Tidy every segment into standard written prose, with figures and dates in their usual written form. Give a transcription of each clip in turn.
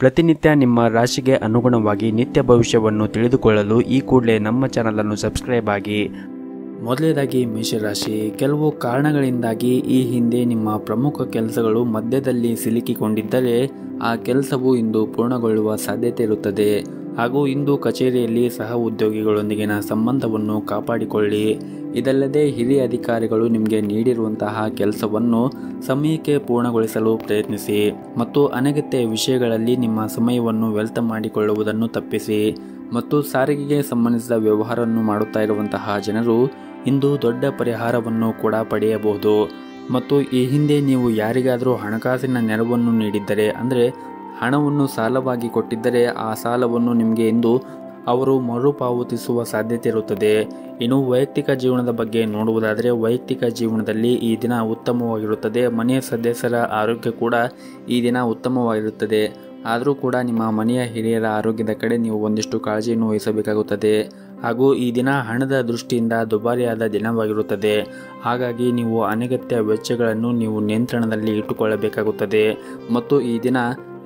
ಪ್ರತಿನಿತ್ಯ ನಿಮ್ಮ ರಾಶಿಗೆ ಅನುಗುಣವಾಗಿ ನಿತ್ಯ ಭವಿಷ್ಯವನ್ನು ತಿಳಿದುಕೊಳ್ಳಲು ಈ ಕೂಡಲೇ ನಮ್ಮ ಚಾನಲನ್ನು ಸಬ್ಸ್ಕ್ರೈಬ್ ಆಗಿ. ಮೊದಲನೇದಾಗಿ ಮೇಷರಾಶಿ, ಕೆಲವು ಕಾರಣಗಳಿಂದಾಗಿ ಈ ಹಿಂದೆ ನಿಮ್ಮ ಪ್ರಮುಖ ಕೆಲಸಗಳು ಮಧ್ಯದಲ್ಲಿ ಸಿಲುಕಿಕೊಂಡಿದ್ದರೆ ಆ ಕೆಲಸವು ಇಂದು ಪೂರ್ಣಗೊಳ್ಳುವ ಸಾಧ್ಯತೆ ಇರುತ್ತದೆ. ಹಾಗೂ ಇಂದು ಕಚೇರಿಯಲ್ಲಿ ಸಹ ಉದ್ಯೋಗಿಗಳೊಂದಿಗಿನ ಸಂಬಂಧವನ್ನು ಕಾಪಾಡಿಕೊಳ್ಳಿ. ಇದಲ್ಲದೆ ಹಿರಿಯ ಅಧಿಕಾರಿಗಳು ನಿಮಗೆ ನೀಡಿರುವಂತಹ ಕೆಲಸವನ್ನು ಸಮಯಕ್ಕೆ ಪೂರ್ಣಗೊಳಿಸಲು ಪ್ರಯತ್ನಿಸಿ ಮತ್ತು ಅನಗತ್ಯ ವಿಷಯಗಳಲ್ಲಿ ನಿಮ್ಮ ಸಮಯವನ್ನು ವ್ಯರ್ಥ ಮಾಡಿಕೊಳ್ಳುವುದನ್ನು ತಪ್ಪಿಸಿ. ಮತ್ತು ಸಾರಿಗೆಗೆ ಸಂಬಂಧಿಸಿದ ವ್ಯವಹಾರವನ್ನು ಮಾಡುತ್ತಾ ಇರುವಂತಹ ಜನರು ಇಂದು ದೊಡ್ಡ ಪರಿಹಾರವನ್ನು ಕೂಡ ಪಡೆಯಬಹುದು. ಮತ್ತು ಈ ಹಿಂದೆ ನೀವು ಯಾರಿಗಾದರೂ ಹಣಕಾಸಿನ ನೆರವನ್ನು ನೀಡಿದ್ದರೆ, ಅಂದರೆ ಹಣವನ್ನು ಸಾಲವಾಗಿ ಕೊಟ್ಟಿದ್ದರೆ, ಆ ಸಾಲವನ್ನು ನಿಮಗೆ ಇಂದು ಅವರು ಮರುಪಾವತಿಸುವ ಸಾಧ್ಯತೆ ಇರುತ್ತದೆ. ಇನ್ನು ವೈಯಕ್ತಿಕ ಜೀವನದ ಬಗ್ಗೆ ನೋಡುವುದಾದರೆ, ವೈಯಕ್ತಿಕ ಜೀವನದಲ್ಲಿ ಈ ದಿನ ಉತ್ತಮವಾಗಿರುತ್ತದೆ. ಮನೆಯ ಸದಸ್ಯರ ಆರೋಗ್ಯ ಕೂಡ ಈ ದಿನ ಉತ್ತಮವಾಗಿರುತ್ತದೆ. ಆದರೂ ಕೂಡ ನಿಮ್ಮ ಮನೆಯ ಹಿರಿಯರ ಆರೋಗ್ಯದ ಕಡೆ ನೀವು ಒಂದಿಷ್ಟು ಕಾಳಜಿಯನ್ನು ವಹಿಸಬೇಕಾಗುತ್ತದೆ. ಹಾಗೂ ಈ ದಿನ ಹಣದ ದೃಷ್ಟಿಯಿಂದ ದುಬಾರಿಯಾದ ದಿನವಾಗಿರುತ್ತದೆ. ಹಾಗಾಗಿ ನೀವು ಅನಗತ್ಯ ವೆಚ್ಚಗಳನ್ನು ನೀವು ನಿಯಂತ್ರಣದಲ್ಲಿ ಇಟ್ಟುಕೊಳ್ಳಬೇಕಾಗುತ್ತದೆ. ಮತ್ತು ಈ ದಿನ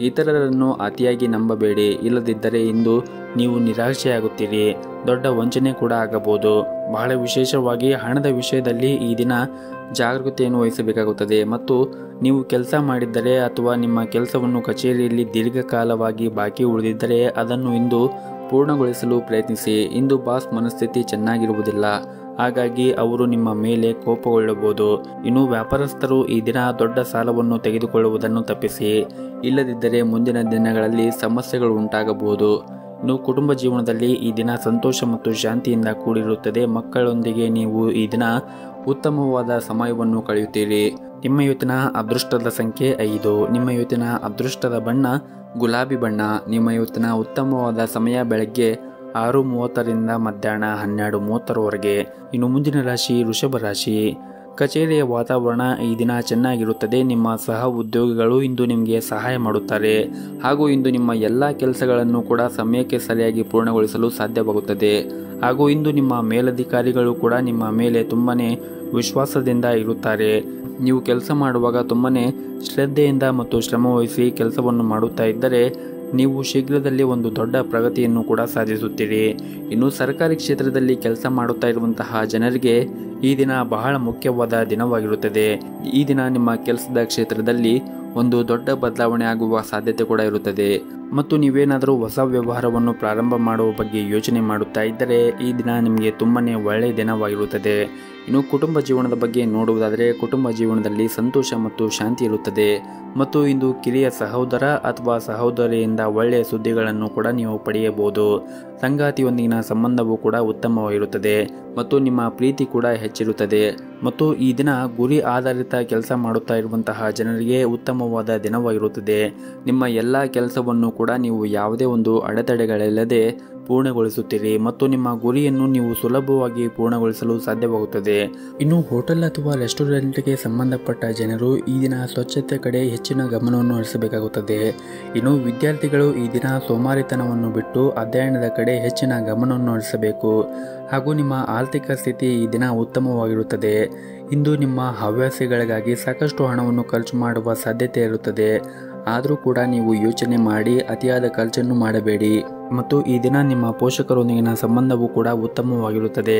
ಇತರರನ್ನು ಅತಿಯಾಗಿ ನಂಬಬೇಡಿ, ಇಲ್ಲದಿದ್ದರೆ ಇಂದು ನೀವು ನಿರಾಶೆಯಾಗುತ್ತೀರಿ. ದೊಡ್ಡ ವಂಚನೆ ಕೂಡ ಆಗಬಹುದು. ಬಹಳ ವಿಶೇಷವಾಗಿ ಹಣದ ವಿಷಯದಲ್ಲಿ ಈ ದಿನ ಜಾಗರೂಕತೆಯನ್ನು ವಹಿಸಬೇಕಾಗುತ್ತದೆ. ಮತ್ತು ನೀವು ಕೆಲಸ ಮಾಡಿದ್ದರೆ ಅಥವಾ ನಿಮ್ಮ ಕೆಲಸವನ್ನು ಕಚೇರಿಯಲ್ಲಿ ದೀರ್ಘಕಾಲವಾಗಿ ಬಾಕಿ ಉಳಿದಿದ್ದರೆ ಅದನ್ನು ಇಂದು ಪೂರ್ಣಗೊಳಿಸಲು ಪ್ರಯತ್ನಿಸಿ. ಇಂದು ಬಾಸ್ ಮನಸ್ಥಿತಿ ಚೆನ್ನಾಗಿರುವುದಿಲ್ಲ, ಹಾಗಾಗಿ ಅವರು ನಿಮ್ಮ ಮೇಲೆ ಕೋಪಗೊಳ್ಳಬಹುದು. ಇನ್ನು ವ್ಯಾಪಾರಸ್ಥರು ಈ ದಿನ ದೊಡ್ಡ ಸಾಲವನ್ನು ತೆಗೆದುಕೊಳ್ಳುವುದನ್ನು ತಪ್ಪಿಸಿ, ಇಲ್ಲದಿದ್ದರೆ ಮುಂದಿನ ದಿನಗಳಲ್ಲಿ ಸಮಸ್ಯೆಗಳು ಉಂಟಾಗಬಹುದು. ಇನ್ನು ಕುಟುಂಬ ಜೀವನದಲ್ಲಿ ಈ ದಿನ ಸಂತೋಷ ಮತ್ತು ಶಾಂತಿಯಿಂದ ಕೂಡಿರುತ್ತದೆ. ಮಕ್ಕಳೊಂದಿಗೆ ನೀವು ಈ ದಿನ ಉತ್ತಮವಾದ ಸಮಯವನ್ನು ಕಳೆಯುತ್ತೀರಿ. ನಿಮ್ಮ ಇವತ್ತಿನ ಅದೃಷ್ಟದ ಸಂಖ್ಯೆ 5. ನಿಮ್ಮ ಇವತ್ತಿನ ಅದೃಷ್ಟದ ಬಣ್ಣ ಗುಲಾಬಿ ಬಣ್ಣ. ನಿಮ್ಮ ಇವತ್ತಿನ ಉತ್ತಮವಾದ ಸಮಯ ಬೆಳಗ್ಗೆ 6:30ರಿಂದ ಮಧ್ಯಾಹ್ನ 12:30ರವರೆಗೆ. ಇನ್ನು ಮುಂದಿನ ರಾಶಿ ವೃಷಭ ರಾಶಿ. ಕಚೇರಿಯ ವಾತಾವರಣ ಈ ದಿನ ಚೆನ್ನಾಗಿರುತ್ತದೆ. ನಿಮ್ಮ ಸಹ ಉದ್ಯೋಗಿಗಳು ಇಂದು ನಿಮಗೆ ಸಹಾಯ ಮಾಡುತ್ತಾರೆ. ಹಾಗೂ ಇಂದು ನಿಮ್ಮ ಎಲ್ಲ ಕೆಲಸಗಳನ್ನು ಕೂಡ ಸಮಯಕ್ಕೆ ಸರಿಯಾಗಿ ಪೂರ್ಣಗೊಳಿಸಲು ಸಾಧ್ಯವಾಗುತ್ತದೆ. ಹಾಗೂ ಇಂದು ನಿಮ್ಮ ಮೇಲಧಿಕಾರಿಗಳು ಕೂಡ ನಿಮ್ಮ ಮೇಲೆ ತುಂಬಾನೇ ವಿಶ್ವಾಸದಿಂದ ಇರುತ್ತಾರೆ. ನೀವು ಕೆಲಸ ಮಾಡುವಾಗ ತುಂಬಾನೇ ಶ್ರದ್ಧೆಯಿಂದ ಮತ್ತು ಶ್ರಮವಹಿಸಿ ಕೆಲಸವನ್ನು ಮಾಡುತ್ತಾ ಇದ್ದರೆ ನೀವು ಶೀಘ್ರದಲ್ಲಿ ಒಂದು ದೊಡ್ಡ ಪ್ರಗತಿಯನ್ನು ಕೂಡ ಸಾಧಿಸುತ್ತೀರಿ. ಇನ್ನು ಸರ್ಕಾರಿ ಕ್ಷೇತ್ರದಲ್ಲಿ ಕೆಲಸ ಮಾಡುತ್ತಾ ಇರುವಂತಹ ಜನರಿಗೆ ಈ ದಿನ ಬಹಳ ಮುಖ್ಯವಾದ ದಿನವಾಗಿರುತ್ತದೆ. ಈ ದಿನ ನಿಮ್ಮ ಕೆಲಸದ ಕ್ಷೇತ್ರದಲ್ಲಿ ಒಂದು ದೊಡ್ಡ ಬದಲಾವಣೆ ಆಗುವ ಸಾಧ್ಯತೆ ಕೂಡ ಇರುತ್ತದೆ. ಮತ್ತು ನೀವೇನಾದರೂ ಹೊಸ ವ್ಯವಹಾರವನ್ನು ಪ್ರಾರಂಭ ಮಾಡುವ ಬಗ್ಗೆ ಯೋಚನೆ ಮಾಡುತ್ತಾ ಇದ್ದರೆ ಈ ದಿನ ನಿಮಗೆ ತುಂಬಾನೇ ಒಳ್ಳೆಯ ದಿನವಾಗಿರುತ್ತದೆ. ಇನ್ನು ಕುಟುಂಬ ಜೀವನದ ಬಗ್ಗೆ ನೋಡುವುದಾದರೆ, ಕುಟುಂಬ ಜೀವನದಲ್ಲಿ ಸಂತೋಷ ಮತ್ತು ಶಾಂತಿ ಇರುತ್ತದೆ. ಮತ್ತು ಇಂದು ಕಿರಿಯ ಸಹೋದರ ಅಥವಾ ಸಹೋದರಿಯಿಂದ ಒಳ್ಳೆಯ ಸುದ್ದಿಗಳನ್ನು ಕೂಡ ನೀವು ಪಡೆಯಬಹುದು. ಸಂಗಾತಿಯೊಂದಿಗಿನ ಸಂಬಂಧವೂ ಕೂಡ ಉತ್ತಮವಾಗಿರುತ್ತದೆ ಮತ್ತು ನಿಮ್ಮ ಪ್ರೀತಿ ಕೂಡ ಹೆಚ್ಚಿರುತ್ತದೆ. ಮತ್ತು ಈ ದಿನ ಗುರಿ ಆಧಾರಿತ ಕೆಲಸ ಮಾಡುತ್ತಾ ಇರುವಂತಹ ಜನರಿಗೆ ಉತ್ತಮವಾದ ದಿನವಾಗಿರುತ್ತದೆ. ನಿಮ್ಮ ಎಲ್ಲ ಕೆಲಸವನ್ನು ಕೂಡ ನೀವು ಯಾವುದೇ ಒಂದು ಅಡೆತಡೆಗಳಿಲ್ಲದೆ ಪೂರ್ಣಗೊಳಿಸುತ್ತೀರಿ ಮತ್ತು ನಿಮ್ಮ ಗುರಿಯನ್ನು ನೀವು ಸುಲಭವಾಗಿ ಪೂರ್ಣಗೊಳಿಸಲು ಸಾಧ್ಯವಾಗುತ್ತದೆ. ಇನ್ನು ಹೋಟೆಲ್ ಅಥವಾ ರೆಸ್ಟೋರೆಂಟ್ಗೆ ಸಂಬಂಧಪಟ್ಟ ಜನರು ಈ ದಿನ ಸ್ವಚ್ಛತೆ ಕಡೆ ಹೆಚ್ಚಿನ ಗಮನವನ್ನು ಹರಿಸಬೇಕಾಗುತ್ತದೆ. ಇನ್ನು ವಿದ್ಯಾರ್ಥಿಗಳು ಈ ದಿನ ಸೋಮಾರಿತನವನ್ನು ಬಿಟ್ಟು ಅಧ್ಯಯನದ ಕಡೆ ಹೆಚ್ಚಿನ ಗಮನವನ್ನು ಹರಿಸಬೇಕು. ಹಾಗೂ ನಿಮ್ಮ ಆರ್ಥಿಕ ಸ್ಥಿತಿ ಈ ದಿನ ಉತ್ತಮವಾಗಿರುತ್ತದೆ. ಇಂದು ನಿಮ್ಮ ಹವ್ಯಾಸಗಳಿಗಾಗಿ ಸಾಕಷ್ಟು ಹಣವನ್ನು ಖರ್ಚು ಮಾಡುವ ಸಾಧ್ಯತೆ ಇರುತ್ತದೆ. ಆದರೂ ಕೂಡ ನೀವು ಯೋಚನೆ ಮಾಡಿ ಅತಿಯಾದ ಖರ್ಚನ್ನು ಮಾಡಬೇಡಿ. ಮತ್ತು ಈ ದಿನ ನಿಮ್ಮ ಪೋಷಕರೊಂದಿಗಿನ ಸಂಬಂಧವೂ ಕೂಡ ಉತ್ತಮವಾಗಿರುತ್ತದೆ.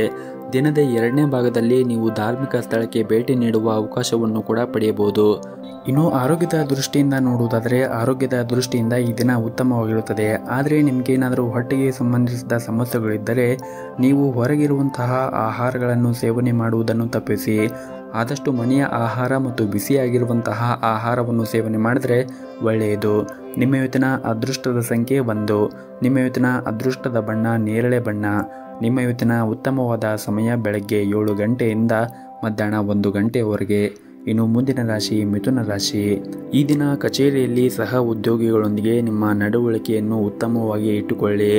ದಿನದ 2ನೇ ಭಾಗದಲ್ಲಿ ನೀವು ಧಾರ್ಮಿಕ ಸ್ಥಳಕ್ಕೆ ಭೇಟಿ ನೀಡುವ ಅವಕಾಶವನ್ನು ಕೂಡ ಪಡೆಯಬಹುದು. ಇನ್ನು ಆರೋಗ್ಯದ ದೃಷ್ಟಿಯಿಂದ ನೋಡುವುದಾದರೆ, ಆರೋಗ್ಯದ ದೃಷ್ಟಿಯಿಂದ ಈ ದಿನ ಉತ್ತಮವಾಗಿರುತ್ತದೆ. ಆದರೆ ನಿಮಗೇನಾದರೂ ಹೊಟ್ಟೆಗೆ ಸಂಬಂಧಿಸಿದ ಸಮಸ್ಯೆಗಳಿದ್ದರೆ ನೀವು ಹೊರಗಿರುವಂತಹ ಆಹಾರಗಳನ್ನು ಸೇವನೆ ಮಾಡುವುದನ್ನು ತಪ್ಪಿಸಿ. ಆದಷ್ಟು ಮನೆಯ ಆಹಾರ ಮತ್ತು ಬಿಸಿಯಾಗಿರುವಂತಹ ಆಹಾರವನ್ನು ಸೇವನೆ ಮಾಡಿದರೆ ಒಳ್ಳೆಯದು. ನಿಮ್ಮ ಇವತ್ತಿನ ಅದೃಷ್ಟದ ಸಂಖ್ಯೆ 1. ನಿಮ್ಮ ಇವತ್ತಿನ ಅದೃಷ್ಟದ ಬಣ್ಣ ನೇರಳೆ ಬಣ್ಣ. ನಿಮ್ಮ ಇವತ್ತಿನ ಉತ್ತಮವಾದ ಸಮಯ ಬೆಳಗ್ಗೆ 7 ಗಂಟೆಯಿಂದ ಮಧ್ಯಾಹ್ನ 1 ಗಂಟೆಯವರೆಗೆ. ಇನ್ನು ಮುಂದಿನ ರಾಶಿ ಮಿಥುನ ರಾಶಿ. ಈ ದಿನ ಕಚೇರಿಯಲ್ಲಿ ಸಹ ಉದ್ಯೋಗಿಗಳೊಂದಿಗೆ ನಿಮ್ಮ ನಡವಳಿಕೆಯನ್ನು ಉತ್ತಮವಾಗಿ ಇಟ್ಟುಕೊಳ್ಳಿ.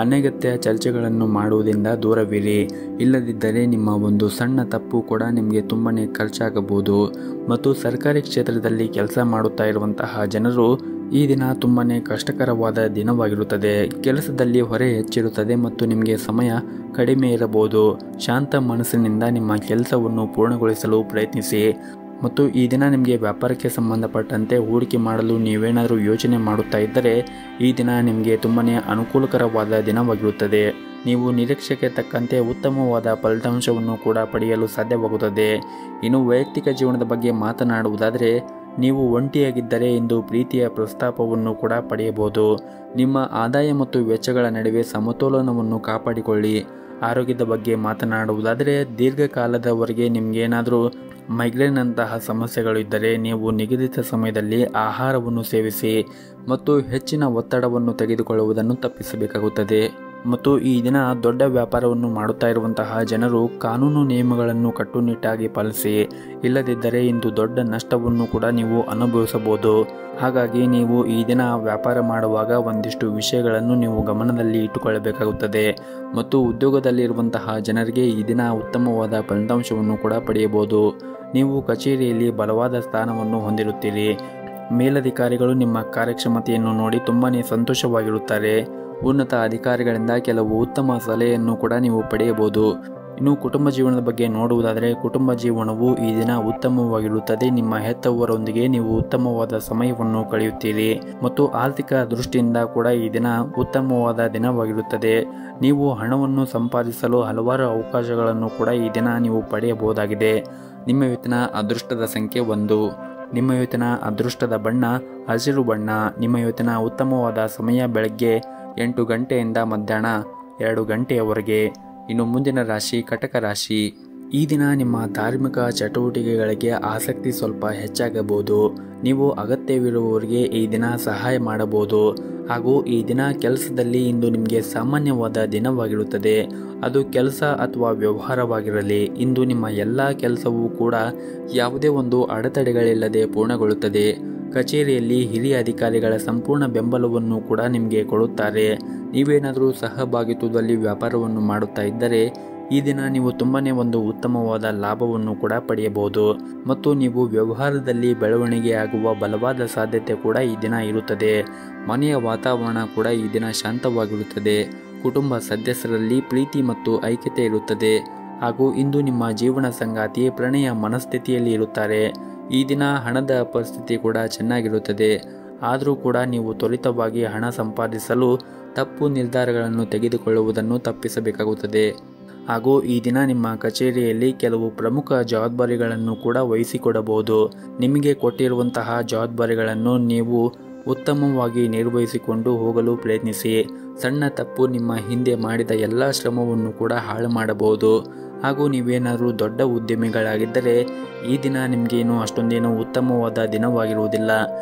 ಅನಗತ್ಯ ಚರ್ಚೆಗಳನ್ನು ಮಾಡುವುದರಿಂದ ದೂರವಿರಿ. ಇಲ್ಲದಿದ್ದರೆ ನಿಮ್ಮ ಒಂದು ಸಣ್ಣ ತಪ್ಪು ಕೂಡ ನಿಮಗೆ ತುಂಬಾನೇ ಖರ್ಚಾಗಬಹುದು. ಮತ್ತು ಸರ್ಕಾರಿ ಕ್ಷೇತ್ರದಲ್ಲಿ ಕೆಲಸ ಮಾಡುತ್ತಾ ಇರುವಂತಹ ಜನರು ಈ ದಿನ ತುಂಬಾನೇ ಕಷ್ಟಕರವಾದ ದಿನವಾಗಿರುತ್ತದೆ. ಕೆಲಸದಲ್ಲಿ ಹೊರೆ ಹೆಚ್ಚಿರುತ್ತದೆ ಮತ್ತು ನಿಮಗೆ ಸಮಯ ಕಡಿಮೆ ಇರಬಹುದು. ಶಾಂತ ಮನಸ್ಸಿನಿಂದ ನಿಮ್ಮ ಕೆಲಸವನ್ನು ಪೂರ್ಣಗೊಳಿಸಲು ಪ್ರಯತ್ನಿಸಿ. ಮತ್ತು ಈ ದಿನ ನಿಮಗೆ ವ್ಯಾಪಾರಕ್ಕೆ ಸಂಬಂಧಪಟ್ಟಂತೆ ಹೂಡಿಕೆ ಮಾಡಲು ನೀವೇನಾದರೂ ಯೋಚನೆ ಮಾಡುತ್ತಾ ಇದ್ದರೆ ಈ ದಿನ ನಿಮಗೆ ತುಂಬಾ ಅನುಕೂಲಕರವಾದ ದಿನವಾಗಿರುತ್ತದೆ. ನೀವು ನಿರೀಕ್ಷೆಗೆ ತಕ್ಕಂತೆ ಉತ್ತಮವಾದ ಫಲಿತಾಂಶವನ್ನು ಕೂಡ ಪಡೆಯಲು ಸಾಧ್ಯವಾಗುತ್ತದೆ. ಇನ್ನು ವೈಯಕ್ತಿಕ ಜೀವನದ ಬಗ್ಗೆ ಮಾತನಾಡುವುದಾದರೆ ನೀವು ಒಂಟಿಯಾಗಿದ್ದರೆ ಇಂದು ಪ್ರೀತಿಯ ಪ್ರಸ್ತಾಪವನ್ನು ಕೂಡ ಪಡೆಯಬಹುದು. ನಿಮ್ಮ ಆದಾಯ ಮತ್ತು ವೆಚ್ಚಗಳ ನಡುವೆ ಸಮತೋಲನವನ್ನು ಕಾಪಾಡಿಕೊಳ್ಳಿ. ಆರೋಗ್ಯದ ಬಗ್ಗೆ ಮಾತನಾಡುವುದಾದರೆ ದೀರ್ಘಕಾಲದವರೆಗೆ ನಿಮಗೇನಾದರೂ ಮೈಗ್ರೇನ್ ಅಂತಹ ಸಮಸ್ಯೆಗಳು ಇದ್ದರೆ ನೀವು ನಿಗದಿತ ಸಮಯದಲ್ಲಿ ಆಹಾರವನ್ನು ಸೇವಿಸಿ ಮತ್ತು ಹೆಚ್ಚಿನ ಒತ್ತಡವನ್ನು ತೆಗೆದುಕೊಳ್ಳುವುದನ್ನು ತಪ್ಪಿಸಬೇಕಾಗುತ್ತದೆ. ಮತ್ತು ಈ ದಿನ ದೊಡ್ಡ ವ್ಯಾಪಾರವನ್ನು ಮಾಡುತ್ತಾ ಇರುವಂತಹ ಜನರು ಕಾನೂನು ನಿಯಮಗಳನ್ನು ಕಟ್ಟುನಿಟ್ಟಾಗಿ ಪಾಲಿಸಿ, ಇಲ್ಲದಿದ್ದರೆ ಇಂದು ದೊಡ್ಡ ನಷ್ಟವನ್ನು ಕೂಡ ನೀವು ಅನುಭವಿಸಬಹುದು. ಹಾಗಾಗಿ ನೀವು ಈ ದಿನ ವ್ಯಾಪಾರ ಮಾಡುವಾಗ ಒಂದಿಷ್ಟು ವಿಷಯಗಳನ್ನು ನೀವು ಗಮನದಲ್ಲಿ ಇಟ್ಟುಕೊಳ್ಳಬೇಕಾಗುತ್ತದೆ. ಮತ್ತು ಉದ್ಯೋಗದಲ್ಲಿರುವಂತಹ ಜನರಿಗೆ ಈ ದಿನ ಉತ್ತಮವಾದ ಫಲಿತಾಂಶವನ್ನು ಕೂಡ ಪಡೆಯಬಹುದು. ನೀವು ಕಚೇರಿಯಲ್ಲಿ ಬಲವಾದ ಸ್ಥಾನವನ್ನು ಹೊಂದಿರುತ್ತೀರಿ. ಮೇಲಧಿಕಾರಿಗಳು ನಿಮ್ಮ ಕಾರ್ಯಕ್ಷಮತೆಯನ್ನು ನೋಡಿ ತುಂಬಾ ಸಂತೋಷವಾಗಿರುತ್ತಾರೆ. ಉನ್ನತ ಅಧಿಕಾರಿಗಳಿಂದ ಕೆಲವು ಉತ್ತಮ ಸಲಹೆಯನ್ನು ಕೂಡ ನೀವು ಪಡೆಯಬಹುದು. ಇನ್ನು ಕುಟುಂಬ ಜೀವನದ ಬಗ್ಗೆ ನೋಡುವುದಾದರೆ ಕುಟುಂಬ ಜೀವನವು ಈ ದಿನ ಉತ್ತಮವಾಗಿರುತ್ತದೆ. ನಿಮ್ಮ ಹೆತ್ತವರೊಂದಿಗೆ ನೀವು ಉತ್ತಮವಾದ ಸಮಯವನ್ನು ಕಳೆಯುತ್ತೀರಿ ಮತ್ತು ಆರ್ಥಿಕ ದೃಷ್ಟಿಯಿಂದ ಕೂಡ ಈ ದಿನ ಉತ್ತಮವಾದ ದಿನವಾಗಿರುತ್ತದೆ. ನೀವು ಹಣವನ್ನು ಸಂಪಾದಿಸಲು ಹಲವಾರು ಅವಕಾಶಗಳನ್ನು ಕೂಡ ಈ ದಿನ ನೀವು ಪಡೆಯಬಹುದಾಗಿದೆ. ನಿಮ್ಮ ಇವತ್ತಿನ ಅದೃಷ್ಟದ ಸಂಖ್ಯೆ 1. ನಿಮ್ಮ ಇವತ್ತಿನ ಅದೃಷ್ಟದ ಬಣ್ಣ ಹಸಿರು ಬಣ್ಣ. ನಿಮ್ಮ ಇವತ್ತಿನ ಉತ್ತಮವಾದ ಸಮಯ ಬೆಳಗ್ಗೆ 8 ಗಂಟೆಯಿಂದ ಮಧ್ಯಾಹ್ನ 2 ಗಂಟೆಯವರೆಗೆ. ಇನ್ನು ಮುಂದಿನ ರಾಶಿ ಕಟಕ ರಾಶಿ. ಈ ದಿನ ನಿಮ್ಮ ಧಾರ್ಮಿಕ ಚಟುವಟಿಕೆಗಳಿಗೆ ಆಸಕ್ತಿ ಸ್ವಲ್ಪ ಹೆಚ್ಚಾಗಬಹುದು. ನೀವು ಅಗತ್ಯವಿರುವವರಿಗೆ ಈ ದಿನ ಸಹಾಯ ಮಾಡಬಹುದು. ಹಾಗೂ ಈ ದಿನ ಕೆಲಸದಲ್ಲಿ ಇಂದು ನಿಮಗೆ ಸಾಮಾನ್ಯವಾದ ದಿನವಾಗಿರುತ್ತದೆ. ಅದು ಕೆಲಸ ಅಥವಾ ವ್ಯವಹಾರವಾಗಿರಲಿ, ಇಂದು ನಿಮ್ಮ ಎಲ್ಲ ಕೆಲಸವೂ ಕೂಡ ಯಾವುದೇ ಒಂದು ಅಡೆತಡೆಗಳಿಲ್ಲದೆ ಪೂರ್ಣಗೊಳ್ಳುತ್ತದೆ. ಕಚೇರಿಯಲ್ಲಿ ಹಿರಿಯ ಅಧಿಕಾರಿಗಳ ಸಂಪೂರ್ಣ ಬೆಂಬಲವನ್ನು ಕೂಡ ನಿಮಗೆ ಕೊಡುತ್ತಾರೆ. ನೀವೇನಾದರೂ ಸಹಭಾಗಿತ್ವದಲ್ಲಿ ವ್ಯಾಪಾರವನ್ನು ಮಾಡುತ್ತಾ ಇದ್ದರೆ ಈ ದಿನ ನೀವು ತುಂಬಾ ಒಂದು ಉತ್ತಮವಾದ ಲಾಭವನ್ನು ಕೂಡ ಪಡೆಯಬಹುದು. ಮತ್ತು ನೀವು ವ್ಯವಹಾರದಲ್ಲಿ ಬೆಳವಣಿಗೆ ಆಗುವ ಬಲವಾದ ಸಾಧ್ಯತೆ ಕೂಡ ಈ ದಿನ ಇರುತ್ತದೆ. ಮನೆಯ ವಾತಾವರಣ ಕೂಡ ಈ ದಿನ ಶಾಂತವಾಗಿರುತ್ತದೆ. ಕುಟುಂಬ ಸದಸ್ಯರಲ್ಲಿ ಪ್ರೀತಿ ಮತ್ತು ಐಕ್ಯತೆ ಇರುತ್ತದೆ. ಹಾಗೂ ಇಂದು ನಿಮ್ಮ ಜೀವನ ಸಂಗಾತಿ ಪ್ರಣಯ ಮನಸ್ಥಿತಿಯಲ್ಲಿ ಇರುತ್ತಾರೆ. ಈ ದಿನ ಹಣದ ಪರಿಸ್ಥಿತಿ ಕೂಡ ಚೆನ್ನಾಗಿರುತ್ತದೆ. ಆದರೂ ಕೂಡ ನೀವು ತ್ವರಿತವಾಗಿ ಹಣ ಸಂಪಾದಿಸಲು ತಪ್ಪು ನಿರ್ಧಾರಗಳನ್ನು ತೆಗೆದುಕೊಳ್ಳುವುದನ್ನು ತಪ್ಪಿಸಬೇಕಾಗುತ್ತದೆ. ಹಾಗೂ ಈ ದಿನ ನಿಮ್ಮ ಕಚೇರಿಯಲ್ಲಿ ಕೆಲವು ಪ್ರಮುಖ ಜವಾಬ್ದಾರಿಗಳನ್ನು ಕೂಡ ವಹಿಸಿಕೊಡಬಹುದು. ನಿಮಗೆ ಕೊಟ್ಟಿರುವಂತಹ ಜವಾಬ್ದಾರಿಗಳನ್ನು ನೀವು ಉತ್ತಮವಾಗಿ ನಿರ್ವಹಿಸಿಕೊಂಡು ಹೋಗಲು ಪ್ರಯತ್ನಿಸಿ. ಸಣ್ಣ ತಪ್ಪು ನಿಮ್ಮ ಹಿಂದೆ ಮಾಡಿದ ಎಲ್ಲ ಶ್ರಮವನ್ನು ಕೂಡ ಹಾಳು ಮಾಡಬಹುದು. ಹಾಗೂ ನೀವೇನಾದರೂ ದೊಡ್ಡ ಉದ್ಯಮಿಗಳಾಗಿದ್ದರೆ ಈ ದಿನ ನಿಮಗೇನು ಅಷ್ಟೊಂದೇನು ಉತ್ತಮವಾದ ದಿನವಾಗಿರುವುದಿಲ್ಲ.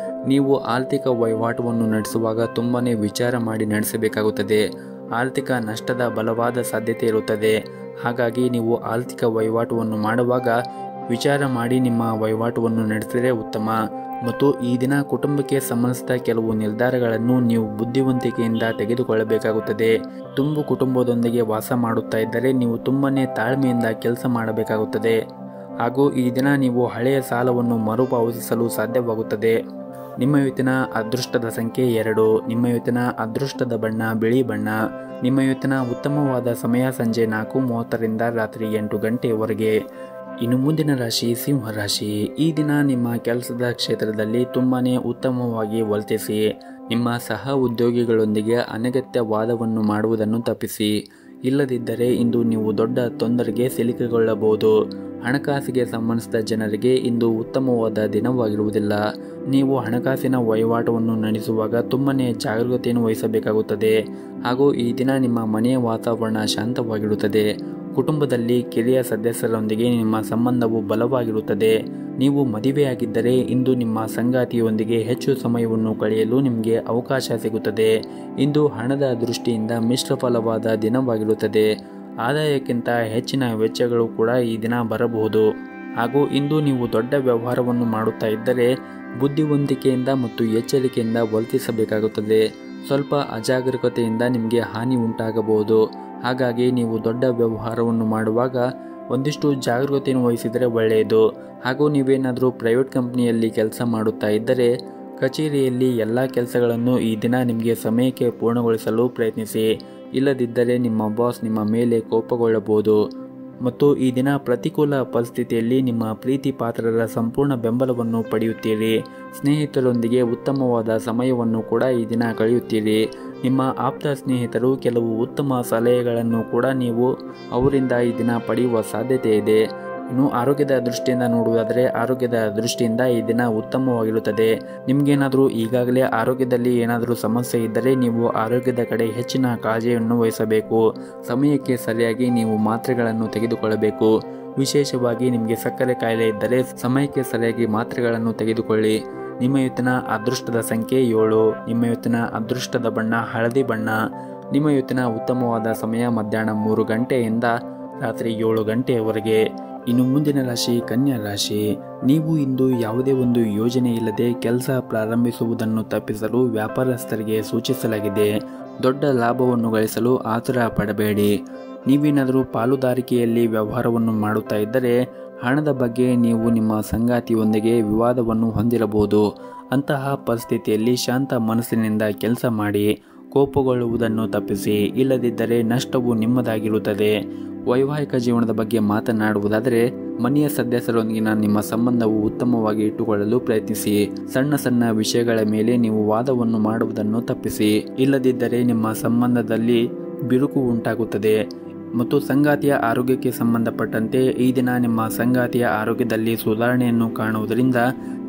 ನೀವು ಆರ್ಥಿಕ ವಹಿವಾಟವನ್ನು ನಡೆಸುವಾಗ ತುಂಬಾ ವಿಚಾರ ಮಾಡಿ ನಡೆಸಬೇಕಾಗುತ್ತದೆ. ಆರ್ಥಿಕ ನಷ್ಟದ ಬಲವಾದ ಸಾಧ್ಯತೆ ಇರುತ್ತದೆ. ಹಾಗಾಗಿ ನೀವು ಆರ್ಥಿಕ ವಹಿವಾಟವನ್ನು ಮಾಡುವಾಗ ವಿಚಾರ ಮಾಡಿ ನಿಮ್ಮ ವಹಿವಾಟವನ್ನು ನಡೆಸಿದರೆ ಉತ್ತಮ. ಮತ್ತು ಈ ದಿನ ಕುಟುಂಬಕ್ಕೆ ಸಂಬಂಧಿಸಿದ ಕೆಲವು ನಿರ್ಧಾರಗಳನ್ನು ನೀವು ಬುದ್ಧಿವಂತಿಕೆಯಿಂದ ತೆಗೆದುಕೊಳ್ಳಬೇಕಾಗುತ್ತದೆ. ತುಂಬು ಕುಟುಂಬದೊಂದಿಗೆ ವಾಸ ಮಾಡುತ್ತಾ ಇದ್ದರೆ ನೀವು ತುಂಬಾ ತಾಳ್ಮೆಯಿಂದ ಕೆಲಸ ಮಾಡಬೇಕಾಗುತ್ತದೆ. ಹಾಗೂ ಈ ದಿನ ನೀವು ಹಳೆಯ ಸಾಲವನ್ನು ಮರುಪಾವತಿಸಲು ಸಾಧ್ಯವಾಗುತ್ತದೆ. ನಿಮ್ಮ ಇವತ್ತಿನ ಅದೃಷ್ಟದ ಸಂಖ್ಯೆ 2. ನಿಮ್ಮ ಇವತ್ತಿನ ಅದೃಷ್ಟದ ಬಣ್ಣ ಬಿಳಿ ಬಣ್ಣ. ನಿಮ್ಮ ಇವತ್ತಿನ ಉತ್ತಮವಾದ ಸಮಯ ಸಂಜೆ 4:30ರಿಂದ ರಾತ್ರಿ 8 ಗಂಟೆಯವರೆಗೆ. ಇನ್ನು ಮುಂದಿನ ರಾಶಿ ಸಿಂಹ ರಾಶಿ. ಈ ದಿನ ನಿಮ್ಮ ಕೆಲಸದ ಕ್ಷೇತ್ರದಲ್ಲಿ ತುಂಬಾ ಉತ್ತಮವಾಗಿ ವರ್ತಿಸಿ. ನಿಮ್ಮ ಸಹ ಉದ್ಯೋಗಿಗಳೊಂದಿಗೆ ಅನಗತ್ಯ ವಾದವನ್ನು ಮಾಡುವುದನ್ನು ತಪ್ಪಿಸಿ. ಇಲ್ಲದಿದ್ದರೆ ಇಂದು ನೀವು ದೊಡ್ಡ ತೊಂದರೆಗೆ ಸಿಲುಕಿಕೊಳ್ಳಬಹುದು. ಹಣಕಾಸಿಗೆ ಸಂಬಂಧಿಸಿದ ಜನರಿಗೆ ಇಂದು ಉತ್ತಮವಾದ ದಿನವಾಗಿರುವುದಿಲ್ಲ. ನೀವು ಹಣಕಾಸಿನ ವಹಿವಾಟವನ್ನು ನಡೆಸುವಾಗ ತುಂಬಾ ಜಾಗರೂಕತೆಯನ್ನು ವಹಿಸಬೇಕಾಗುತ್ತದೆ. ಹಾಗೂ ಈ ದಿನ ನಿಮ್ಮ ಮನೆಯ ವಾತಾವರಣ ಶಾಂತವಾಗಿರುತ್ತದೆ. ಕುಟುಂಬದಲ್ಲಿ ಕಿರಿಯ ಸದಸ್ಯರೊಂದಿಗೆ ನಿಮ್ಮ ಸಂಬಂಧವು ಬಲವಾಗಿರುತ್ತದೆ. ನೀವು ಮದುವೆಯಾಗಿದ್ದರೆ ಇಂದು ನಿಮ್ಮ ಸಂಗಾತಿಯೊಂದಿಗೆ ಹೆಚ್ಚು ಸಮಯವನ್ನು ಕಳೆಯಲು ನಿಮಗೆ ಅವಕಾಶ ಸಿಗುತ್ತದೆ. ಇಂದು ಹಣದ ದೃಷ್ಟಿಯಿಂದ ಮಿಶ್ರ ಫಲವಾದ ದಿನವಾಗಿರುತ್ತದೆ. ಆದಾಯಕ್ಕಿಂತ ಹೆಚ್ಚಿನ ವೆಚ್ಚಗಳು ಕೂಡ ಈ ದಿನ ಬರಬಹುದು. ಹಾಗೂ ಇಂದು ನೀವು ದೊಡ್ಡ ವ್ಯವಹಾರವನ್ನು ಮಾಡುತ್ತಾ ಇದ್ದರೆ ಬುದ್ಧಿವಂತಿಕೆಯಿಂದ ಮತ್ತು ಎಚ್ಚರಿಕೆಯಿಂದ ವರ್ತಿಸಬೇಕಾಗುತ್ತದೆ. ಸ್ವಲ್ಪ ಅಜಾಗರೂಕತೆಯಿಂದ ನಿಮಗೆ ಹಾನಿ ಉಂಟಾಗಬಹುದು. ಹಾಗಾಗಿ ನೀವು ದೊಡ್ಡ ವ್ಯವಹಾರವನ್ನು ಮಾಡುವಾಗ ಒಂದಿಷ್ಟು ಜಾಗರೂಕತೆಯನ್ನು ವಹಿಸಿದರೆ ಒಳ್ಳೆಯದು. ಹಾಗೂ ನೀವೇನಾದರೂ ಪ್ರೈವೇಟ್ ಕಂಪ್ನಿಯಲ್ಲಿ ಕೆಲಸ ಮಾಡುತ್ತಾ ಇದ್ದರೆ ಕಚೇರಿಯಲ್ಲಿ ಎಲ್ಲ ಕೆಲಸಗಳನ್ನು ಈ ದಿನ ನಿಮಗೆ ಸಮಯಕ್ಕೆ ಪೂರ್ಣಗೊಳಿಸಲು ಪ್ರಯತ್ನಿಸಿ. ಇಲ್ಲದಿದ್ದರೆ ನಿಮ್ಮ ಬಾಸ್ ನಿಮ್ಮ ಮೇಲೆ ಕೋಪಗೊಳ್ಳಬಹುದು. ಮತ್ತು ಈ ದಿನ ಪ್ರತಿಕೂಲ ಪರಿಸ್ಥಿತಿಯಲ್ಲಿ ನಿಮ್ಮ ಪ್ರೀತಿ ಪಾತ್ರರ ಸಂಪೂರ್ಣ ಬೆಂಬಲವನ್ನು ಪಡೆಯುತ್ತೀರಿ. ಸ್ನೇಹಿತರೊಂದಿಗೆ ಉತ್ತಮವಾದ ಸಮಯವನ್ನು ಕೂಡ ಈ ದಿನ ಕಳೆಯುತ್ತೀರಿ. ನಿಮ್ಮ ಆಪ್ತ ಸ್ನೇಹಿತರು ಕೆಲವು ಉತ್ತಮ ಸಲಹೆಗಳನ್ನು ಕೂಡ ನೀವು ಅವರಿಂದ ಈ ದಿನ ಪಡೆಯುವ ಸಾಧ್ಯತೆ ಇದೆ. ಇನ್ನು ಆರೋಗ್ಯದ ದೃಷ್ಟಿಯಿಂದ ನೋಡುವುದಾದರೆ ಆರೋಗ್ಯದ ದೃಷ್ಟಿಯಿಂದ ಈ ದಿನ ಉತ್ತಮವಾಗಿರುತ್ತದೆ. ನಿಮಗೇನಾದರೂ ಈಗಾಗಲೇ ಆರೋಗ್ಯದಲ್ಲಿ ಏನಾದರೂ ಸಮಸ್ಯೆ ಇದ್ದರೆ ನೀವು ಆರೋಗ್ಯದ ಕಡೆ ಹೆಚ್ಚಿನ ಕಾಳಜಿಯನ್ನು ವಹಿಸಬೇಕು. ಸಮಯಕ್ಕೆ ಸರಿಯಾಗಿ ನೀವು ಮಾತ್ರೆಗಳನ್ನು ತೆಗೆದುಕೊಳ್ಳಬೇಕು. ವಿಶೇಷವಾಗಿ ನಿಮಗೆ ಸಕ್ಕರೆ ಕಾಯಿಲೆ ಇದ್ದರೆ ಸಮಯಕ್ಕೆ ಸರಿಯಾಗಿ ಮಾತ್ರೆಗಳನ್ನು ತೆಗೆದುಕೊಳ್ಳಿ. ನಿಮ್ಮ ಇವತ್ತಿನ ಅದೃಷ್ಟದ ಸಂಖ್ಯೆ 7. ನಿಮ್ಮ ಇವತ್ತಿನ ಅದೃಷ್ಟದ ಬಣ್ಣ ಹಳದಿ ಬಣ್ಣ. ನಿಮ್ಮ ಇವತ್ತಿನ ಉತ್ತಮವಾದ ಸಮಯ ಮಧ್ಯಾಹ್ನ 3 ಗಂಟೆಯಿಂದ ರಾತ್ರಿ 7 ಗಂಟೆಯವರೆಗೆ. ಇನ್ನು ಮುಂದಿನ ರಾಶಿ ಕನ್ಯಾ ರಾಶಿ. ನೀವು ಇಂದು ಯಾವುದೇ ಒಂದು ಯೋಜನೆ ಇಲ್ಲದೆ ಕೆಲಸ ಪ್ರಾರಂಭಿಸುವುದನ್ನು ತಪ್ಪಿಸಲು ವ್ಯಾಪಾರಸ್ಥರಿಗೆ ಸೂಚಿಸಲಾಗಿದೆ. ದೊಡ್ಡ ಲಾಭವನ್ನು ಗಳಿಸಲು ಆತುರ ಪಡಬೇಡಿ. ನೀವೇನಾದರೂ ಪಾಲುದಾರಿಕೆಯಲ್ಲಿ ವ್ಯವಹಾರವನ್ನು ಮಾಡುತ್ತಾ ಇದ್ದರೆ ಹಣದ ಬಗ್ಗೆ ನೀವು ನಿಮ್ಮ ಸಂಗಾತಿಯೊಂದಿಗೆ ವಿವಾದವನ್ನು ಹೊಂದಿರಬಹುದು. ಅಂತಹ ಪರಿಸ್ಥಿತಿಯಲ್ಲಿ ಶಾಂತ ಮನಸ್ಸಿನಿಂದ ಕೆಲಸ ಮಾಡಿ. ಕೋಪಗೊಳ್ಳುವುದನ್ನು ತಪ್ಪಿಸಿ, ಇಲ್ಲದಿದ್ದರೆ ನಷ್ಟವು ನಿಮ್ಮದಾಗಿರುತ್ತದೆ. ವೈವಾಹಿಕ ಜೀವನದ ಬಗ್ಗೆ ಮಾತನಾಡುವುದಾದರೆ ಮನೆಯ ಸದಸ್ಯರೊಂದಿಗಿನ ನಿಮ್ಮ ಸಂಬಂಧವು ಉತ್ತಮವಾಗಿ ಇಟ್ಟುಕೊಳ್ಳಲು ಪ್ರಯತ್ನಿಸಿ. ಸಣ್ಣ ಸಣ್ಣ ವಿಷಯಗಳ ಮೇಲೆ ನೀವು ವಾದವನ್ನು ಮಾಡುವುದನ್ನು ತಪ್ಪಿಸಿ, ಇಲ್ಲದಿದ್ದರೆ ನಿಮ್ಮ ಸಂಬಂಧದಲ್ಲಿ ಬಿರುಕು ಉಂಟಾಗುತ್ತದೆ. ಮತ್ತು ಸಂಗಾತಿಯ ಆರೋಗ್ಯಕ್ಕೆ ಸಂಬಂಧಪಟ್ಟಂತೆ ಈ ದಿನ ನಿಮ್ಮ ಸಂಗಾತಿಯ ಆರೋಗ್ಯದಲ್ಲಿ ಸುಧಾರಣೆಯನ್ನು ಕಾಣುವುದರಿಂದ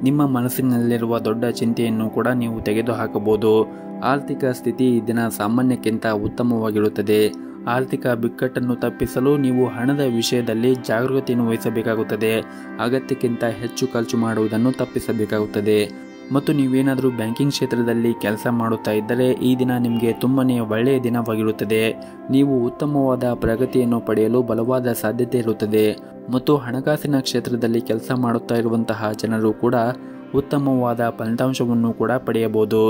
ನಿಮ್ಮ ಮನಸ್ಸಿನಲ್ಲಿರುವ ದೊಡ್ಡ ಚಿಂತೆಯನ್ನು ಕೂಡ ನೀವು ತೆಗೆದುಹಾಕಬಹುದು. ಆರ್ಥಿಕ ಸ್ಥಿತಿ ಈ ದಿನ ಸಾಮಾನ್ಯಕ್ಕಿಂತ ಉತ್ತಮವಾಗಿರುತ್ತದೆ. ಆರ್ಥಿಕ ಬಿಕ್ಕಟ್ಟನ್ನು ತಪ್ಪಿಸಲು ನೀವು ಹಣದ ವಿಷಯದಲ್ಲಿ ಜಾಗರೂಕತೆಯನ್ನು ವಹಿಸಬೇಕಾಗುತ್ತದೆ. ಅಗತ್ಯಕ್ಕಿಂತ ಹೆಚ್ಚು ಖರ್ಚು ಮಾಡುವುದನ್ನು ತಪ್ಪಿಸಬೇಕಾಗುತ್ತದೆ. ಮತ್ತು ನೀವೇನಾದರೂ ಬ್ಯಾಂಕಿಂಗ್ ಕ್ಷೇತ್ರದಲ್ಲಿ ಕೆಲಸ ಮಾಡುತ್ತಾ ಇದ್ದರೆ ಈ ದಿನ ನಿಮಗೆ ತುಂಬನೇ ಒಳ್ಳೆಯ ದಿನವಾಗಿರುತ್ತದೆ. ನೀವು ಉತ್ತಮವಾದ ಪ್ರಗತಿಯನ್ನು ಪಡೆಯಲು ಬಲವಾದ ಸಾಧ್ಯತೆ ಇರುತ್ತದೆ. ಮತ್ತು ಹಣಕಾಸಿನ ಕ್ಷೇತ್ರದಲ್ಲಿ ಕೆಲಸ ಮಾಡುತ್ತಾ ಇರುವಂತಹ ಜನರು ಕೂಡ ಉತ್ತಮವಾದ ಫಲಿತಾಂಶವನ್ನು ಕೂಡ ಪಡೆಯಬಹುದು.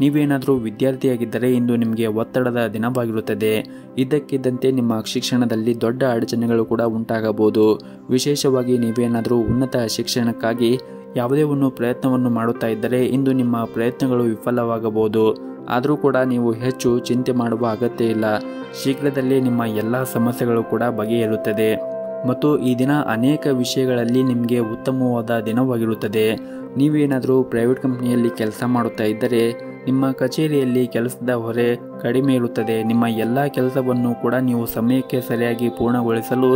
ನೀವೇನಾದರೂ ವಿದ್ಯಾರ್ಥಿಯಾಗಿದ್ದರೆ ಇಂದು ನಿಮಗೆ ಒತ್ತಡದ ದಿನವಾಗಿರುತ್ತದೆ. ಇದ್ದಕ್ಕಿದ್ದಂತೆ ನಿಮ್ಮ ಶಿಕ್ಷಣದಲ್ಲಿ ದೊಡ್ಡ ಅಡಚಣೆಗಳು ಕೂಡ ಉಂಟಾಗಬಹುದು. ವಿಶೇಷವಾಗಿ ನೀವೇನಾದರೂ ಉನ್ನತ ಶಿಕ್ಷಣಕ್ಕಾಗಿ ಯಾವುದೇ ಒಂದು ಪ್ರಯತ್ನವನ್ನು ಮಾಡುತ್ತಾ ಇದ್ದರೆ ಇಂದು ನಿಮ್ಮ ಪ್ರಯತ್ನಗಳು ವಿಫಲವಾಗಬಹುದು. ಆದರೂ ಕೂಡ ನೀವು ಹೆಚ್ಚು ಚಿಂತೆ ಮಾಡುವ ಅಗತ್ಯ ಇಲ್ಲ. ಶೀಘ್ರದಲ್ಲೇ ನಿಮ್ಮ ಎಲ್ಲ ಸಮಸ್ಯೆಗಳು ಕೂಡ ಬಗೆಹರಿಯುತ್ತದೆ. ಮತ್ತು ಈ ದಿನ ಅನೇಕ ವಿಷಯಗಳಲ್ಲಿ ನಿಮಗೆ ಉತ್ತಮವಾದ ದಿನವಾಗಿರುತ್ತದೆ. ನೀವೇನಾದರೂ ಪ್ರೈವೇಟ್ ಕಂಪನಿಯಲ್ಲಿ ಕೆಲಸ ಮಾಡುತ್ತಾ ಇದ್ದರೆ ನಿಮ್ಮ ಕಚೇರಿಯಲ್ಲಿ ಕೆಲಸದ ಹೊರೆ ಕಡಿಮೆ ಇರುತ್ತದೆ. ನಿಮ್ಮ ಎಲ್ಲ ಕೆಲಸವನ್ನು ಕೂಡ ನೀವು ಸಮಯಕ್ಕೆ ಸರಿಯಾಗಿ ಪೂರ್ಣಗೊಳಿಸಲು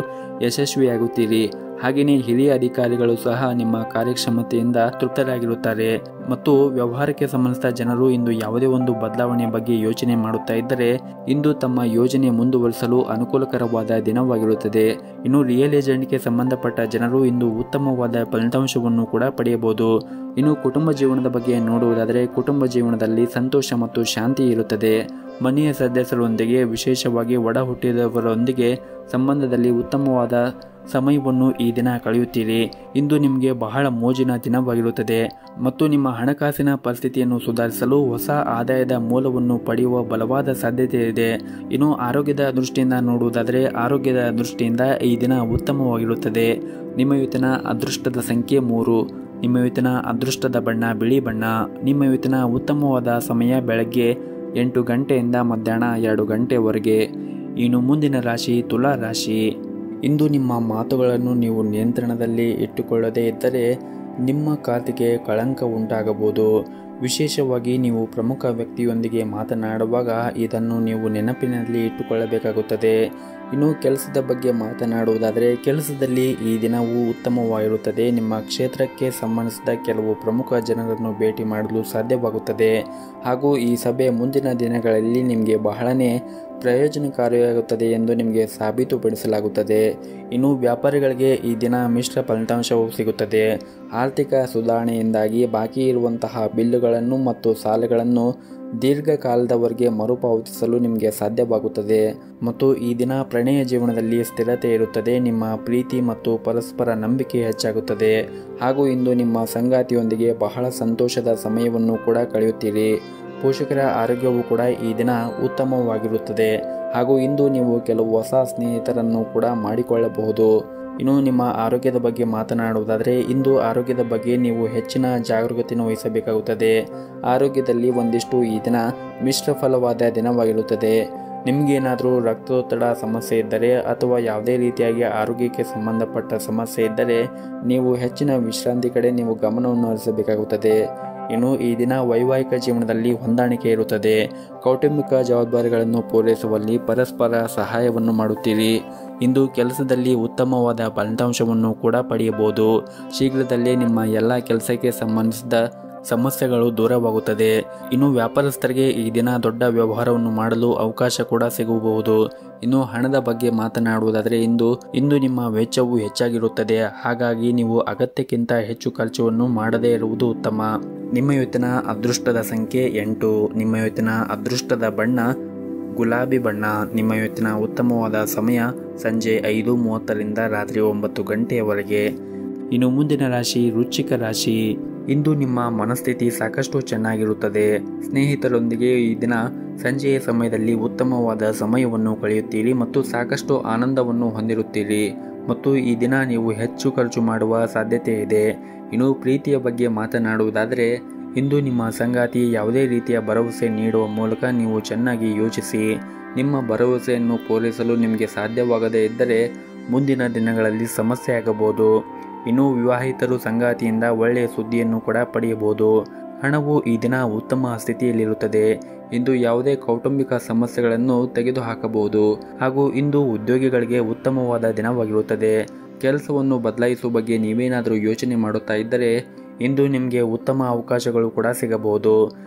ಯಶಸ್ವಿಯಾಗುತ್ತೀರಿ. ಹಾಗೆಯೇ ಹಿರಿಯ ಅಧಿಕಾರಿಗಳು ಸಹ ನಿಮ್ಮ ಕಾರ್ಯಕ್ಷಮತೆಯಿಂದ ತೃಪ್ತರಾಗಿರುತ್ತಾರೆ. ಮತ್ತು ವ್ಯವಹಾರಕ್ಕೆ ಸಂಬಂಧಿಸಿದ ಜನರು ಇಂದು ಯಾವುದೇ ಒಂದು ಬದಲಾವಣೆ ಬಗ್ಗೆ ಯೋಚನೆ ಮಾಡುತ್ತಾ ಇದ್ದರೆ ಇಂದು ತಮ್ಮ ಯೋಜನೆ ಮುಂದುವರಿಸಲು ಅನುಕೂಲಕರವಾದ ದಿನವಾಗಿರುತ್ತದೆ. ಇನ್ನು ರಿಯಲ್ ಎಸ್ಟೇಟ್ಗೆ ಸಂಬಂಧಪಟ್ಟ ಜನರು ಇಂದು ಉತ್ತಮವಾದ ಫಲಿತಾಂಶವನ್ನು ಕೂಡ ಪಡೆಯಬಹುದು. ಇನ್ನು ಕುಟುಂಬ ಜೀವನದ ಬಗ್ಗೆ ನೋಡುವುದಾದರೆ ಕುಟುಂಬ ಜೀವನದಲ್ಲಿ ಸಂತೋಷ ಮತ್ತು ಶಾಂತಿ ಇರುತ್ತದೆ. ಮನೆಯ ಸದಸ್ಯರೊಂದಿಗೆ ವಿಶೇಷವಾಗಿ ಒಡ ಹುಟ್ಟಿದವರೊಂದಿಗೆ ಸಂಬಂಧದಲ್ಲಿ ಉತ್ತಮವಾದ ಸಮಯವನ್ನು ಈ ದಿನ ಕಳೆಯುತ್ತೀರಿ. ಇಂದು ನಿಮಗೆ ಬಹಳ ಮೋಜಿನ ದಿನವಾಗಿರುತ್ತದೆ. ಮತ್ತು ನಿಮ್ಮ ಹಣಕಾಸಿನ ಪರಿಸ್ಥಿತಿಯನ್ನು ಸುಧಾರಿಸಲು ಹೊಸ ಆದಾಯದ ಮೂಲವನ್ನು ಪಡೆಯುವ ಬಲವಾದ ಸಾಧ್ಯತೆ ಇದೆ. ಇನ್ನು ಆರೋಗ್ಯದ ದೃಷ್ಟಿಯಿಂದ ನೋಡುವುದಾದರೆ ಆರೋಗ್ಯದ ದೃಷ್ಟಿಯಿಂದ ಈ ದಿನ ಉತ್ತಮವಾಗಿರುತ್ತದೆ. ನಿಮ್ಮ ಇವತ್ತಿನ ಅದೃಷ್ಟದ ಸಂಖ್ಯೆ 3. ನಿಮ್ಮ ಇವತ್ತಿನ ಅದೃಷ್ಟದ ಬಣ್ಣ ಬಿಳಿ ಬಣ್ಣ. ನಿಮ್ಮ ಇವತ್ತಿನ ಉತ್ತಮವಾದ ಸಮಯ ಬೆಳಗ್ಗೆ 8 ಗಂಟೆಯಿಂದ ಮಧ್ಯಾಹ್ನ 2 ಗಂಟೆವರೆಗೆ. ಇನ್ನು ಮುಂದಿನ ರಾಶಿ ತುಲಾ ರಾಶಿ. ಇಂದು ನಿಮ್ಮ ಮಾತುಗಳನ್ನು ನೀವು ನಿಯಂತ್ರಣದಲ್ಲಿ ಇಟ್ಟುಕೊಳ್ಳದೇ ಇದ್ದರೆ ನಿಮ್ಮ ಖಾತೆಗೆ ಕಳಂಕ ಉಂಟಾಗಬಹುದು. ವಿಶೇಷವಾಗಿ ನೀವು ಪ್ರಮುಖ ವ್ಯಕ್ತಿಯೊಂದಿಗೆ ಮಾತನಾಡುವಾಗ ಇದನ್ನು ನೀವು ನೆನಪಿನಲ್ಲಿ ಇಟ್ಟುಕೊಳ್ಳಬೇಕಾಗುತ್ತದೆ. ಇನ್ನು ಕೆಲಸದ ಬಗ್ಗೆ ಮಾತನಾಡುವುದಾದರೆ ಕೆಲಸದಲ್ಲಿ ಈ ದಿನವೂ ಉತ್ತಮವಾಗಿರುತ್ತದೆ. ನಿಮ್ಮ ಕ್ಷೇತ್ರಕ್ಕೆ ಸಂಬಂಧಿಸಿದ ಕೆಲವು ಪ್ರಮುಖ ಜನರನ್ನು ಭೇಟಿ ಮಾಡಲು ಸಾಧ್ಯವಾಗುತ್ತದೆ. ಹಾಗೂ ಈ ಸಭೆ ಮುಂದಿನ ದಿನಗಳಲ್ಲಿ ನಿಮಗೆ ಬಹಳನೇ ಪ್ರಯೋಜನಕಾರಿಯಾಗುತ್ತದೆ ಎಂದು ನಿಮಗೆ ಸಾಬೀತುಪಡಿಸಲಾಗುತ್ತದೆ. ಇನ್ನು ವ್ಯಾಪಾರಿಗಳಿಗೆ ಈ ದಿನ ಮಿಶ್ರ ಫಲಿತಾಂಶವು ಸಿಗುತ್ತದೆ. ಆರ್ಥಿಕ ಸುಧಾರಣೆಯಿಂದಾಗಿ ಬಾಕಿ ಇರುವಂತಹ ಬಿಲ್ಲುಗಳನ್ನು ಮತ್ತು ಸಾಲಗಳನ್ನು ದೀರ್ಘಕಾಲದವರೆಗೆ ಮರುಪಾವತಿಸಲು ನಿಮಗೆ ಸಾಧ್ಯವಾಗುತ್ತದೆ. ಮತ್ತು ಈ ದಿನ ಪ್ರಣಯ ಜೀವನದಲ್ಲಿ ಸ್ಥಿರತೆ ಇರುತ್ತದೆ. ನಿಮ್ಮ ಪ್ರೀತಿ ಮತ್ತು ಪರಸ್ಪರ ನಂಬಿಕೆ ಹೆಚ್ಚಾಗುತ್ತದೆ. ಹಾಗೂ ಇಂದು ನಿಮ್ಮ ಸಂಗಾತಿಯೊಂದಿಗೆ ಬಹಳ ಸಂತೋಷದ ಸಮಯವನ್ನು ಕೂಡ ಕಳೆಯುತ್ತೀರಿ. ಪೋಷಕರ ಆರೋಗ್ಯವು ಕೂಡ ಈ ದಿನ ಉತ್ತಮವಾಗಿರುತ್ತದೆ. ಹಾಗೂ ಇಂದು ನೀವು ಕೆಲವು ಹೊಸ ಸ್ನೇಹಿತರನ್ನು ಕೂಡ ಮಾಡಿಕೊಳ್ಳಬಹುದು. ಇನ್ನು ನಿಮ್ಮ ಆರೋಗ್ಯದ ಬಗ್ಗೆ ಮಾತನಾಡುವುದಾದರೆ ಇಂದು ಆರೋಗ್ಯದ ಬಗ್ಗೆ ನೀವು ಹೆಚ್ಚಿನ ಜಾಗರೂಕತೆಯನ್ನು ವಹಿಸಬೇಕಾಗುತ್ತದೆ. ಆರೋಗ್ಯದಲ್ಲಿ ಒಂದಿಷ್ಟು ಈ ದಿನ ಮಿಶ್ರ ಫಲವಾದ ದಿನವಾಗಿರುತ್ತದೆ. ನಿಮಗೇನಾದರೂ ರಕ್ತದೊತ್ತಡ ಸಮಸ್ಯೆ ಇದ್ದರೆ ಅಥವಾ ಯಾವುದೇ ರೀತಿಯಾಗಿ ಆರೋಗ್ಯಕ್ಕೆ ಸಂಬಂಧಪಟ್ಟ ಸಮಸ್ಯೆ ಇದ್ದರೆ ನೀವು ಹೆಚ್ಚಿನ ವಿಶ್ರಾಂತಿ ಕಡೆ ನೀವು ಗಮನವನ್ನು ಹರಿಸಬೇಕಾಗುತ್ತದೆ. ಇನ್ನು ಈ ದಿನ ವೈವಾಹಿಕ ಜೀವನದಲ್ಲಿ ಹೊಂದಾಣಿಕೆ ಇರುತ್ತದೆ. ಕೌಟುಂಬಿಕ ಜವಾಬ್ದಾರಿಗಳನ್ನು ಪೂರೈಸುವಲ್ಲಿ ಪರಸ್ಪರ ಸಹಾಯವನ್ನು ಮಾಡುತ್ತೀರಿ. ಇಂದು ಕೆಲಸದಲ್ಲಿ ಉತ್ತಮವಾದ ಫಲಿತಾಂಶವನ್ನು ಕೂಡ ಪಡೆಯಬಹುದು. ಶೀಘ್ರದಲ್ಲೇ ನಿಮ್ಮ ಎಲ್ಲ ಕೆಲಸಕ್ಕೆ ಸಂಬಂಧಿಸಿದ ಸಮಸ್ಯೆಗಳು ದೂರವಾಗುತ್ತದೆ. ಇನ್ನು ವ್ಯಾಪಾರಸ್ಥರಿಗೆ ಈ ದಿನ ದೊಡ್ಡ ವ್ಯವಹಾರವನ್ನು ಮಾಡಲು ಅವಕಾಶ ಕೂಡ ಸಿಗಬಹುದು. ಇನ್ನು ಹಣದ ಬಗ್ಗೆ ಮಾತನಾಡುವುದಾದರೆ ಇಂದು ನಿಮ್ಮ ವೆಚ್ಚವು ಹೆಚ್ಚಾಗಿರುತ್ತದೆ. ಹಾಗಾಗಿ ನೀವು ಅಗತ್ಯಕ್ಕಿಂತ ಹೆಚ್ಚು ಖರ್ಚನ್ನು ಮಾಡದೇ ಇರುವುದು ಉತ್ತಮ. ನಿಮ್ಮ ಇವತ್ತಿನ ಅದೃಷ್ಟದ ಸಂಖ್ಯೆ 8. ನಿಮ್ಮ ಇವತ್ತಿನ ಅದೃಷ್ಟದ ಬಣ್ಣ ಗುಲಾಬಿ ಬಣ್ಣ. ನಿಮ್ಮ ಇವತ್ತಿನ ಉತ್ತಮವಾದ ಸಮಯ ಸಂಜೆ 5:30ರಿಂದ ರಾತ್ರಿ 9 ಗಂಟೆಯವರೆಗೆ. ಇನ್ನು ಮುಂದಿನ ರಾಶಿ ವೃಶ್ಚಿಕ ರಾಶಿ. ಇಂದು ನಿಮ್ಮ ಮನಸ್ಥಿತಿ ಸಾಕಷ್ಟು ಚೆನ್ನಾಗಿರುತ್ತದೆ. ಸ್ನೇಹಿತರೊಂದಿಗೆ ಈ ದಿನ ಸಂಜೆಯ ಸಮಯದಲ್ಲಿ ಉತ್ತಮವಾದ ಸಮಯವನ್ನು ಕಳೆಯುತ್ತೀರಿ ಮತ್ತು ಸಾಕಷ್ಟು ಆನಂದವನ್ನು ಹೊಂದಿರುತ್ತೀರಿ ಮತ್ತು ಈ ದಿನ ನೀವು ಹೆಚ್ಚು ಖರ್ಚು ಮಾಡುವ ಸಾಧ್ಯತೆ ಇದೆ. ಇನ್ನು ಪ್ರೀತಿಯ ಬಗ್ಗೆ ಮಾತನಾಡುವುದಾದರೆ ಇಂದು ನಿಮ್ಮ ಸಂಗಾತಿ ಯಾವುದೇ ರೀತಿಯ ಭರವಸೆ ನೀಡುವ ಮೂಲಕ ನೀವು ಚೆನ್ನಾಗಿ ಯೋಚಿಸಿ. ನಿಮ್ಮ ಭರವಸೆಯನ್ನು ಪೂರೈಸಲು ನಿಮಗೆ ಸಾಧ್ಯವಾಗದೇ ಇದ್ದರೆ ಮುಂದಿನ ದಿನಗಳಲ್ಲಿ ಸಮಸ್ಯೆ ಆಗಬಹುದು. ಇನ್ನು ವಿವಾಹಿತರು ಸಂಗಾತಿಯಿಂದ ಒಳ್ಳೆಯ ಸುದ್ದಿಯನ್ನು ಕೂಡ ಪಡೆಯಬಹುದು. ಹಣವು ಈ ದಿನ ಉತ್ತಮ ಸ್ಥಿತಿಯಲ್ಲಿರುತ್ತದೆ. ಇಂದು ಯಾವುದೇ ಕೌಟುಂಬಿಕ ಸಮಸ್ಯೆಗಳನ್ನು ತೆಗೆದುಹಾಕಬಹುದು ಹಾಗೂ ಇಂದು ಉದ್ಯೋಗಿಗಳಿಗೆ ಉತ್ತಮವಾದ ದಿನವಾಗಿರುತ್ತದೆ. ಕೆಲಸವನ್ನು ಬದಲಾಯಿಸುವ ಬಗ್ಗೆ ನೀವೇನಾದರೂ ಯೋಚನೆ ಮಾಡುತ್ತಾ ಇದ್ದರೆ ಇಂದು ನಿಮಗೆ ಉತ್ತಮ ಅವಕಾಶಗಳು ಕೂಡ ಸಿಗಬಹುದು.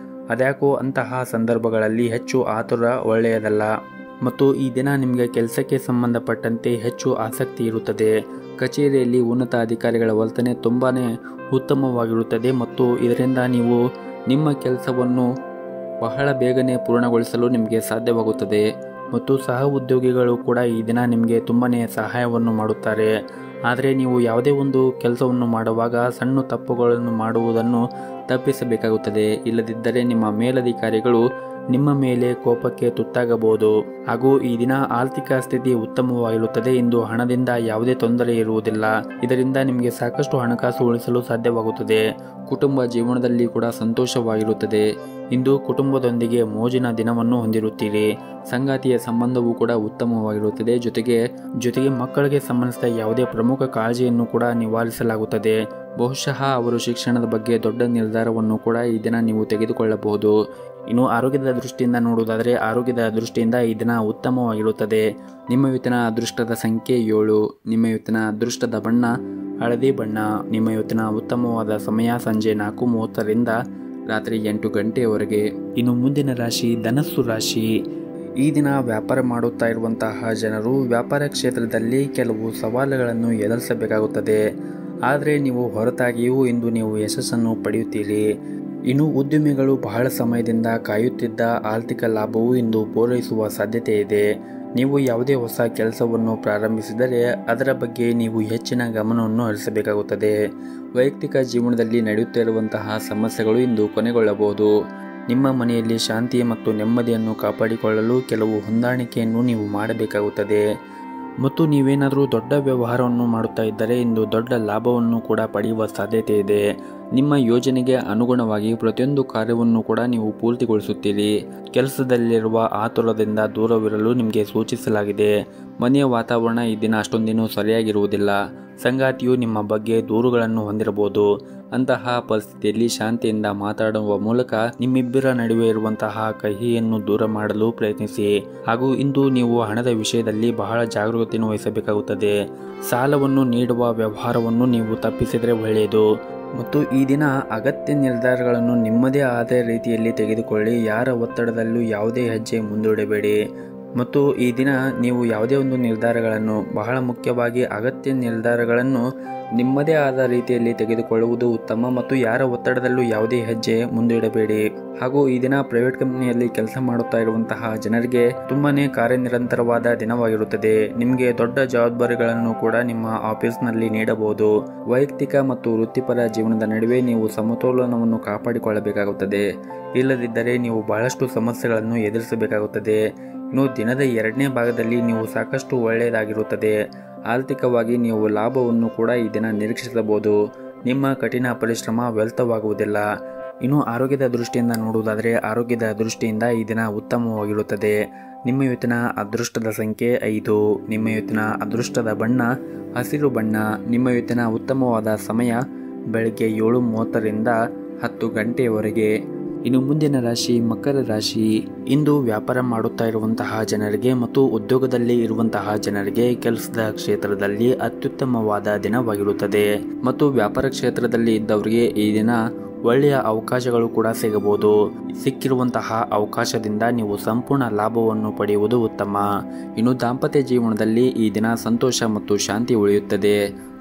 ಅದ್ಯಾಕೋ ಅಂತಹ ಸಂದರ್ಭಗಳಲ್ಲಿ ಹೆಚ್ಚು ಆತುರ ಒಳ್ಳೆಯದಲ್ಲ ಮತ್ತು ಈ ದಿನ ನಿಮಗೆ ಕೆಲಸಕ್ಕೆ ಸಂಬಂಧಪಟ್ಟಂತೆ ಹೆಚ್ಚು ಆಸಕ್ತಿ ಇರುತ್ತದೆ. ಕಚೇರಿಯಲ್ಲಿ ಉನ್ನತ ಅಧಿಕಾರಿಗಳ ವರ್ತನೆ ತುಂಬಾ ಉತ್ತಮವಾಗಿರುತ್ತದೆ ಮತ್ತು ಇದರಿಂದ ನೀವು ನಿಮ್ಮ ಕೆಲಸವನ್ನು ಬಹಳ ಬೇಗನೆ ಪೂರ್ಣಗೊಳಿಸಲು ನಿಮಗೆ ಸಾಧ್ಯವಾಗುತ್ತದೆ ಮತ್ತು ಸಹ ಉದ್ಯೋಗಿಗಳು ಕೂಡ ಈ ದಿನ ನಿಮಗೆ ತುಂಬಾ ಸಹಾಯವನ್ನು ಮಾಡುತ್ತಾರೆ. ಆದರೆ ನೀವು ಯಾವುದೇ ಒಂದು ಕೆಲಸವನ್ನು ಮಾಡುವಾಗ ಸಣ್ಣ ತಪ್ಪುಗಳನ್ನು ಮಾಡುವುದನ್ನು ತಪ್ಪಿಸಬೇಕಾಗುತ್ತದೆ. ಇಲ್ಲದಿದ್ದರೆ ನಿಮ್ಮ ಮೇಲಧಿಕಾರಿಗಳು ನಿಮ್ಮ ಮೇಲೆ ಕೋಪಕ್ಕೆ ತುತ್ತಾಗಬಹುದು. ಹಾಗೂ ಈ ದಿನ ಆರ್ಥಿಕ ಸ್ಥಿತಿ ಉತ್ತಮವಾಗಿರುತ್ತದೆ. ಇಂದು ಹಣದಿಂದ ಯಾವುದೇ ತೊಂದರೆ ಇರುವುದಿಲ್ಲ. ಇದರಿಂದ ನಿಮಗೆ ಸಾಕಷ್ಟು ಹಣಕಾಸು ಉಳಿಸಲು ಸಾಧ್ಯವಾಗುತ್ತದೆ. ಕುಟುಂಬ ಜೀವನದಲ್ಲಿ ಕೂಡ ಸಂತೋಷವಾಗಿರುತ್ತದೆ. ಇಂದು ಕುಟುಂಬದೊಂದಿಗೆ ಮೋಜಿನ ದಿನವನ್ನು ಹೊಂದಿರುತ್ತೀರಿ. ಸಂಗಾತಿಯ ಸಂಬಂಧವೂ ಕೂಡ ಉತ್ತಮವಾಗಿರುತ್ತದೆ. ಜೊತೆಗೆ ಮಕ್ಕಳಿಗೆ ಸಂಬಂಧಿಸಿದ ಯಾವುದೇ ಪ್ರಮುಖ ಕಾಳಜಿಯನ್ನು ಕೂಡ ನಿವಾರಿಸಲಾಗುತ್ತದೆ. ಬಹುಶಃ ಅವರು ಶಿಕ್ಷಣದ ಬಗ್ಗೆ ದೊಡ್ಡ ನಿರ್ಧಾರವನ್ನು ಕೂಡ ಈ ದಿನ ನೀವು ತೆಗೆದುಕೊಳ್ಳಬಹುದು. ಇನ್ನು ಆರೋಗ್ಯದ ದೃಷ್ಟಿಯಿಂದ ನೋಡುವುದಾದರೆ ಆರೋಗ್ಯದ ದೃಷ್ಟಿಯಿಂದ ಈ ದಿನ ಉತ್ತಮವಾಗಿರುತ್ತದೆ. ನಿಮ್ಮ ಇವತ್ತಿನ ಅದೃಷ್ಟದ ಸಂಖ್ಯೆ 7. ನಿಮ್ಮ ಇವತ್ತಿನ ಅದೃಷ್ಟದ ಬಣ್ಣ ಹಳದಿ ಬಣ್ಣ. ನಿಮ್ಮ ಇವತ್ತಿನ ಉತ್ತಮವಾದ ಸಮಯ ಸಂಜೆ 4:30ರಿಂದ ರಾತ್ರಿ 8 ಗಂಟೆಯವರೆಗೆ. ಇನ್ನು ಮುಂದಿನ ರಾಶಿ ಧನಸ್ಸು ರಾಶಿ. ಈ ದಿನ ವ್ಯಾಪಾರ ಮಾಡುತ್ತಾ ಇರುವಂತಹ ಜನರು ವ್ಯಾಪಾರ ಕ್ಷೇತ್ರದಲ್ಲಿ ಕೆಲವು ಸವಾಲುಗಳನ್ನು ಎದುರಿಸಬೇಕಾಗುತ್ತದೆ. ಆದರೆ ನೀವು ಹೊರತಾಗಿಯೂ ಇಂದು ನೀವು ಯಶಸ್ಸನ್ನು ಪಡೆಯುತ್ತೀರಿ. ಇನ್ನು ಉದ್ಯಮಿಗಳು ಬಹಳ ಸಮಯದಿಂದ ಕಾಯುತ್ತಿದ್ದ ಆರ್ಥಿಕ ಲಾಭವು ಇಂದು ಪೂರೈಸುವ ಸಾಧ್ಯತೆ ಇದೆ. ನೀವು ಯಾವುದೇ ಹೊಸ ಕೆಲಸವನ್ನು ಪ್ರಾರಂಭಿಸಿದರೆ ಅದರ ಬಗ್ಗೆ ನೀವು ಹೆಚ್ಚಿನ ಗಮನವನ್ನು ಹರಿಸಬೇಕಾಗುತ್ತದೆ. ವೈಯಕ್ತಿಕ ಜೀವನದಲ್ಲಿ ನಡೆಯುತ್ತಿರುವಂತಹ ಸಮಸ್ಯೆಗಳು ಇಂದು ಕೊನೆಗೊಳ್ಳಬಹುದು. ನಿಮ್ಮ ಮನೆಯಲ್ಲಿ ಶಾಂತಿ ಮತ್ತು ನೆಮ್ಮದಿಯನ್ನು ಕಾಪಾಡಿಕೊಳ್ಳಲು ಕೆಲವು ಹೊಂದಾಣಿಕೆಯನ್ನು ನೀವು ಮಾಡಬೇಕಾಗುತ್ತದೆ. ಮತ್ತು ನೀವೇನಾದರೂ ದೊಡ್ಡ ವ್ಯವಹಾರವನ್ನು ಮಾಡುತ್ತಾ ಇದ್ದರೆ ಇಂದು ದೊಡ್ಡ ಲಾಭವನ್ನು ಕೂಡ ಪಡೆಯುವ ಸಾಧ್ಯತೆ ಇದೆ. ನಿಮ್ಮ ಯೋಜನೆಗೆ ಅನುಗುಣವಾಗಿ ಪ್ರತಿಯೊಂದು ಕಾರ್ಯವನ್ನು ಕೂಡ ನೀವು ಪೂರ್ತಿಗೊಳಿಸುತ್ತೀರಿ. ಕೆಲಸದಲ್ಲಿರುವ ಆತುರದಿಂದ ದೂರವಿರಲು ನಿಮಗೆ ಸೂಚಿಸಲಾಗಿದೆ. ಮನೆಯ ವಾತಾವರಣ ಈ ದಿನ ಅಷ್ಟೊಂದೇನೂ ಸರಿಯಾಗಿರುವುದಿಲ್ಲ. ಸಂಗಾತಿಯು ನಿಮ್ಮ ಬಗ್ಗೆ ದೂರುಗಳನ್ನು ಹೊಂದಿರಬಹುದು. ಅಂತಹ ಪರಿಸ್ಥಿತಿಯಲ್ಲಿ ಶಾಂತಿಯಿಂದ ಮಾತಾಡುವ ಮೂಲಕ ನಿಮ್ಮಿಬ್ಬರ ನಡುವೆ ಇರುವಂತಹ ಕಹಿಯನ್ನು ದೂರ ಮಾಡಲು ಪ್ರಯತ್ನಿಸಿ. ಹಾಗೂ ಇಂದು ನೀವು ಹಣದ ವಿಷಯದಲ್ಲಿ ಬಹಳ ಜಾಗರೂಕತೆಯನ್ನು ವಹಿಸಬೇಕಾಗುತ್ತದೆ. ಸಾಲವನ್ನು ನೀಡುವ ವ್ಯವಹಾರವನ್ನು ನೀವು ತಪ್ಪಿಸಿದರೆ ಒಳ್ಳೆಯದು. ಮತ್ತು ಈ ದಿನ ಅಗತ್ಯ ನಿರ್ಧಾರಗಳನ್ನು ನಿಮ್ಮದೇ ಆದ ರೀತಿಯಲ್ಲಿ ತೆಗೆದುಕೊಳ್ಳಿ. ಯಾರ ಒತ್ತಡದಲ್ಲೂ ಯಾವುದೇ ಹೆಜ್ಜೆ ಮುಂದೂಡಬೇಡಿ. ಮತ್ತು ಈ ದಿನ ನೀವು ಯಾವುದೇ ಒಂದು ನಿರ್ಧಾರಗಳನ್ನು, ಬಹಳ ಮುಖ್ಯವಾಗಿ ಅಗತ್ಯ ನಿರ್ಧಾರಗಳನ್ನು ನಿಮ್ಮದೇ ಆದ ರೀತಿಯಲ್ಲಿ ತೆಗೆದುಕೊಳ್ಳುವುದು ಉತ್ತಮ. ಮತ್ತು ಯಾರ ಒತ್ತಡದಲ್ಲೂ ಯಾವುದೇ ಹೆಜ್ಜೆ ಮುಂದಿಡಬೇಡಿ. ಹಾಗೂ ಈ ದಿನ ಪ್ರೈವೇಟ್ ಕಂಪನಿಯಲ್ಲಿ ಕೆಲಸ ಮಾಡುತ್ತಾ ಇರುವಂತಹ ಜನರಿಗೆ ತುಂಬಾನೇ ಕಾರ್ಯನಿರಂತರವಾದ ದಿನವಾಗಿರುತ್ತದೆ. ನಿಮಗೆ ದೊಡ್ಡ ಜವಾಬ್ದಾರಿಗಳನ್ನು ಕೂಡ ನಿಮ್ಮ ಆಫೀಸ್ನಲ್ಲಿ ನೀಡಬಹುದು. ವೈಯಕ್ತಿಕ ಮತ್ತು ವೃತ್ತಿಪರ ಜೀವನದ ನಡುವೆ ನೀವು ಸಮತೋಲನವನ್ನು ಕಾಪಾಡಿಕೊಳ್ಳಬೇಕಾಗುತ್ತದೆ. ಇಲ್ಲದಿದ್ದರೆ ನೀವು ಬಹಳಷ್ಟು ಸಮಸ್ಯೆಗಳನ್ನು ಎದುರಿಸಬೇಕಾಗುತ್ತದೆ. ಇನ್ನು ದಿನದ 2ನೇ ಭಾಗದಲ್ಲಿ ನೀವು ಸಾಕಷ್ಟು ಒಳ್ಳೆಯದಾಗಿರುತ್ತದೆ. ಆರ್ಥಿಕವಾಗಿ ನೀವು ಲಾಭವನ್ನು ಕೂಡ ಈ ದಿನ ನಿರೀಕ್ಷಿಸಬಹುದು. ನಿಮ್ಮ ಕಠಿಣ ಪರಿಶ್ರಮ ವ್ಯರ್ಥವಾಗುವುದಿಲ್ಲ. ಇನ್ನು ಆರೋಗ್ಯದ ದೃಷ್ಟಿಯಿಂದ ನೋಡುವುದಾದರೆ ಆರೋಗ್ಯದ ದೃಷ್ಟಿಯಿಂದ ಈ ದಿನ ಉತ್ತಮವಾಗಿರುತ್ತದೆ. ನಿಮ್ಮ ಇವತ್ತಿನ ಅದೃಷ್ಟದ ಸಂಖ್ಯೆ 5. ನಿಮ್ಮ ಇವತ್ತಿನ ಅದೃಷ್ಟದ ಬಣ್ಣ ಹಸಿರು ಬಣ್ಣ. ನಿಮ್ಮ ಇವತ್ತಿನ ಉತ್ತಮವಾದ ಸಮಯ ಬೆಳಗ್ಗೆ 7:30ರಿಂದ 10 ಗಂಟೆಯವರೆಗೆ. ಇನ್ನು ಮುಂದಿನ ರಾಶಿ ಮಕರ ರಾಶಿ. ಇಂದು ವ್ಯಾಪಾರ ಮಾಡುತ್ತಾ ಇರುವಂತಹ ಜನರಿಗೆ ಮತ್ತು ಉದ್ಯೋಗದಲ್ಲಿ ಇರುವಂತಹ ಜನರಿಗೆ ಕೆಲಸದ ಕ್ಷೇತ್ರದಲ್ಲಿ ಅತ್ಯುತ್ತಮವಾದ ದಿನವಾಗಿರುತ್ತದೆ ಮತ್ತು ವ್ಯಾಪಾರ ಕ್ಷೇತ್ರದಲ್ಲಿ ಇದ್ದವರಿಗೆ ಈ ದಿನ ಒಳ್ಳೆಯ ಅವಕಾಶಗಳು ಕೂಡ ಸಿಗಬಹುದು. ಸಿಕ್ಕಿರುವಂತಹ ಅವಕಾಶದಿಂದ ನೀವು ಸಂಪೂರ್ಣ ಲಾಭವನ್ನು ಪಡೆಯುವುದು ಉತ್ತಮ. ಇನ್ನು ದಾಂಪತ್ಯ ಜೀವನದಲ್ಲಿ ಈ ದಿನ ಸಂತೋಷ ಮತ್ತು ಶಾಂತಿ ಉಳಿಯುತ್ತದೆ.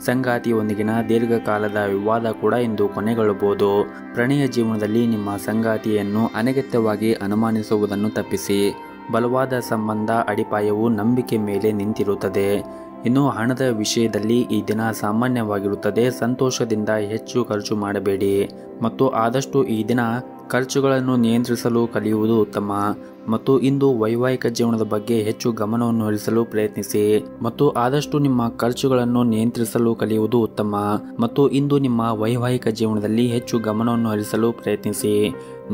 ಸಂಗಾತಿಯೊಂದಿಗಿನ ದೀರ್ಘಕಾಲದ ವಿವಾದ ಕೂಡ ಇಂದು ಕೊನೆಗೊಳ್ಳಬಹುದು. ಪ್ರಣಯ ಜೀವನದಲ್ಲಿ ನಿಮ್ಮ ಸಂಗಾತಿಯನ್ನು ಅನಗತ್ಯವಾಗಿ ಅನುಮಾನಿಸುವುದನ್ನು ತಪ್ಪಿಸಿ. ಬಲವಾದ ಸಂಬಂಧ ಅಡಿಪಾಯವು ನಂಬಿಕೆ ಮೇಲೆ ನಿಂತಿರುತ್ತದೆ. ಇನ್ನು ಹಣದ ವಿಷಯದಲ್ಲಿ ಈ ದಿನ ಸಾಮಾನ್ಯವಾಗಿರುತ್ತದೆ. ಸಂತೋಷದಿಂದ ಹೆಚ್ಚು ಖರ್ಚು ಮಾಡಬೇಡಿ ಮತ್ತು ಆದಷ್ಟು ಈ ದಿನ ಖರ್ಚುಗಳನ್ನು ನಿಯಂತ್ರಿಸಲು ಕಲಿಯುವುದು ಉತ್ತಮ. ಮತ್ತು ಇಂದು ವೈವಾಹಿಕ ಜೀವನದ ಬಗ್ಗೆ ಹೆಚ್ಚು ಗಮನವನ್ನು ಹರಿಸಲು ಪ್ರಯತ್ನಿಸಿ ಮತ್ತು ಆದಷ್ಟು ನಿಮ್ಮ ಖರ್ಚುಗಳನ್ನು ನಿಯಂತ್ರಿಸಲು ಕಲಿಯುವುದು ಉತ್ತಮ. ಮತ್ತು ಇಂದು ನಿಮ್ಮ ವೈವಾಹಿಕ ಜೀವನದಲ್ಲಿ ಹೆಚ್ಚು ಗಮನವನ್ನು ಹರಿಸಲು ಪ್ರಯತ್ನಿಸಿ.